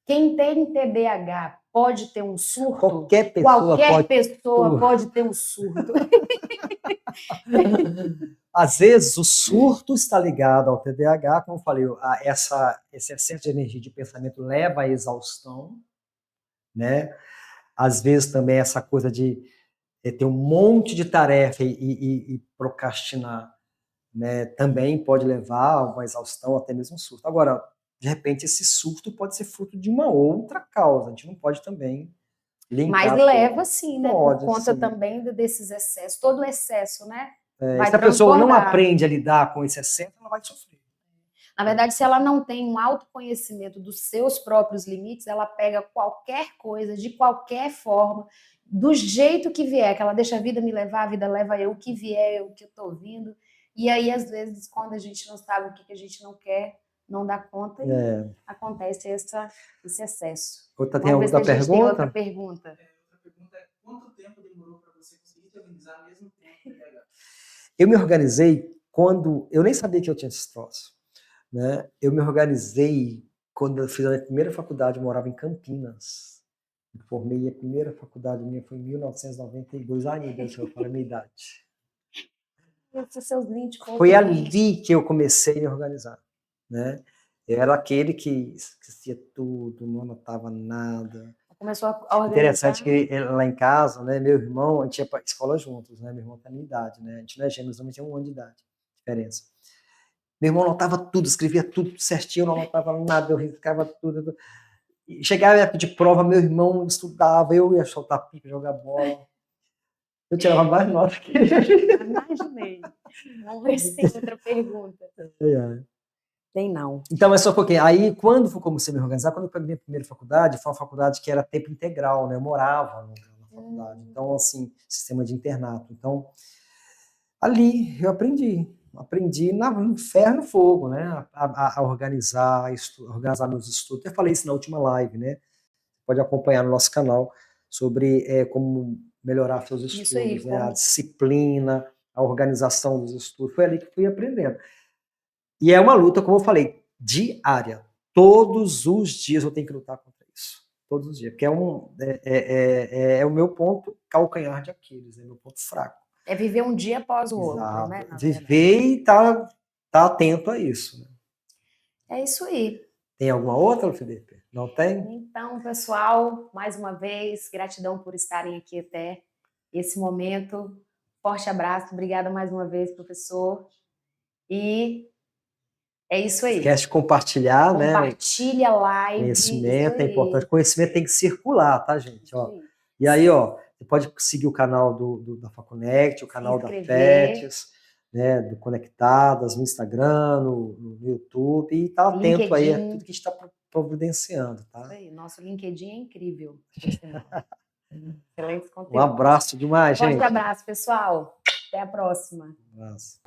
S1: Quem tem TDAH pode ter um surto?
S2: Qualquer pessoa
S1: pode ter um surto.
S2: Às vezes, o surto está ligado ao TDAH, como eu falei, esse excesso de energia de pensamento leva à exaustão, né? Às vezes também essa coisa de ter um monte de tarefa e procrastinar, né, também pode levar a uma exaustão, até mesmo um surto. Agora, de repente, esse surto pode ser fruto de uma outra causa. A gente não pode também linkar.
S1: Mas leva sim, né?
S2: Pode,
S1: por conta
S2: sim.
S1: também desses excessos. Todo excesso, né?
S2: Se a pessoa não aprende a lidar com esse excesso, ela vai sofrer.
S1: Na verdade, se ela não tem um autoconhecimento dos seus próprios limites, ela pega qualquer coisa, de qualquer forma, do jeito que vier, que ela deixa a vida me levar, a vida leva eu, o que vier, o que eu estou ouvindo. E aí, às vezes, quando a gente não sabe o que a gente não quer, não dá conta e acontece esse excesso.
S2: Tem outra pergunta?
S1: Tem outra pergunta.
S3: Outra pergunta é: quanto tempo demorou para você conseguir se organizar mesmo com o TDAH?
S2: Eu me organizei quando... Eu nem sabia que eu tinha esse troço, né? Eu me organizei quando eu fiz a minha primeira faculdade, eu morava em Campinas. Eu formei a primeira faculdade minha foi em 1992. Ai, meu Deus do céu, eu falo a minha idade. Foi ali que eu comecei a me organizar, né? Eu era aquele que esquecia tudo, não anotava nada.
S1: Começou a organizar.
S2: Interessante que lá em casa, né, meu irmão, a gente ia para escola juntos, né? Meu irmão tem a minha idade, né? A gente não é gêmeos, mas tem 1 ano de idade, diferença. Meu irmão anotava tudo, escrevia tudo certinho, eu não anotava nada, eu riscava tudo. Chegava a época de prova, meu irmão estudava, eu ia soltar pipa, jogar bola. Eu tirava mais nota que ele.
S1: Imaginei. Vamos ver se tem outra pergunta. Tem não.
S2: Então, é só porque aí, quando eu comecei a me organizar, quando eu peguei minha primeira faculdade, foi uma faculdade que era tempo integral, né? Eu morava na faculdade. Então, assim, sistema de internato. Então, ali eu aprendi no ferro e no fogo, né? A organizar meus estudos. Eu falei isso na última live, né? Pode acompanhar no nosso canal sobre como melhorar seus estudos,
S1: aí,
S2: né? A disciplina, a organização dos estudos. Foi ali que fui aprendendo. E é uma luta, como eu falei, diária. Todos os dias eu tenho que lutar contra isso. Todos os dias. Porque é o meu ponto calcanhar de Aquiles, é meu ponto fraco.
S1: É viver um dia após o outro,
S2: Exato.
S1: né? na verdade.
S2: Viver e tá atento a isso, né?
S1: É isso aí.
S2: Tem alguma outra, Felipe? Não tem?
S1: Então, pessoal, mais uma vez, gratidão por estarem aqui até esse momento. Forte abraço, obrigada mais uma vez, professor. E é isso aí.
S2: Esquece de compartilhar, né?
S1: Compartilha a live.
S2: Conhecimento
S1: isso
S2: é
S1: aí.
S2: importante. Conhecimento tem que circular, tá, gente?
S1: Isso
S2: Ó.
S1: aí.
S2: E aí, ó, você pode seguir o canal da Faconect, o canal da
S1: inscrever.
S2: FETES, né, do Conectadas, no Instagram, no YouTube, e tá atento aí a
S1: LinkedIn.
S2: tudo que a gente está providenciando,
S1: Isso
S2: tá?
S1: aí. Nosso LinkedIn é incrível. por sinal. Excelentes
S2: Um
S1: conteúdos.
S2: abraço demais,
S1: Forte
S2: gente.
S1: abraço, pessoal. Até a próxima.
S2: Um abraço.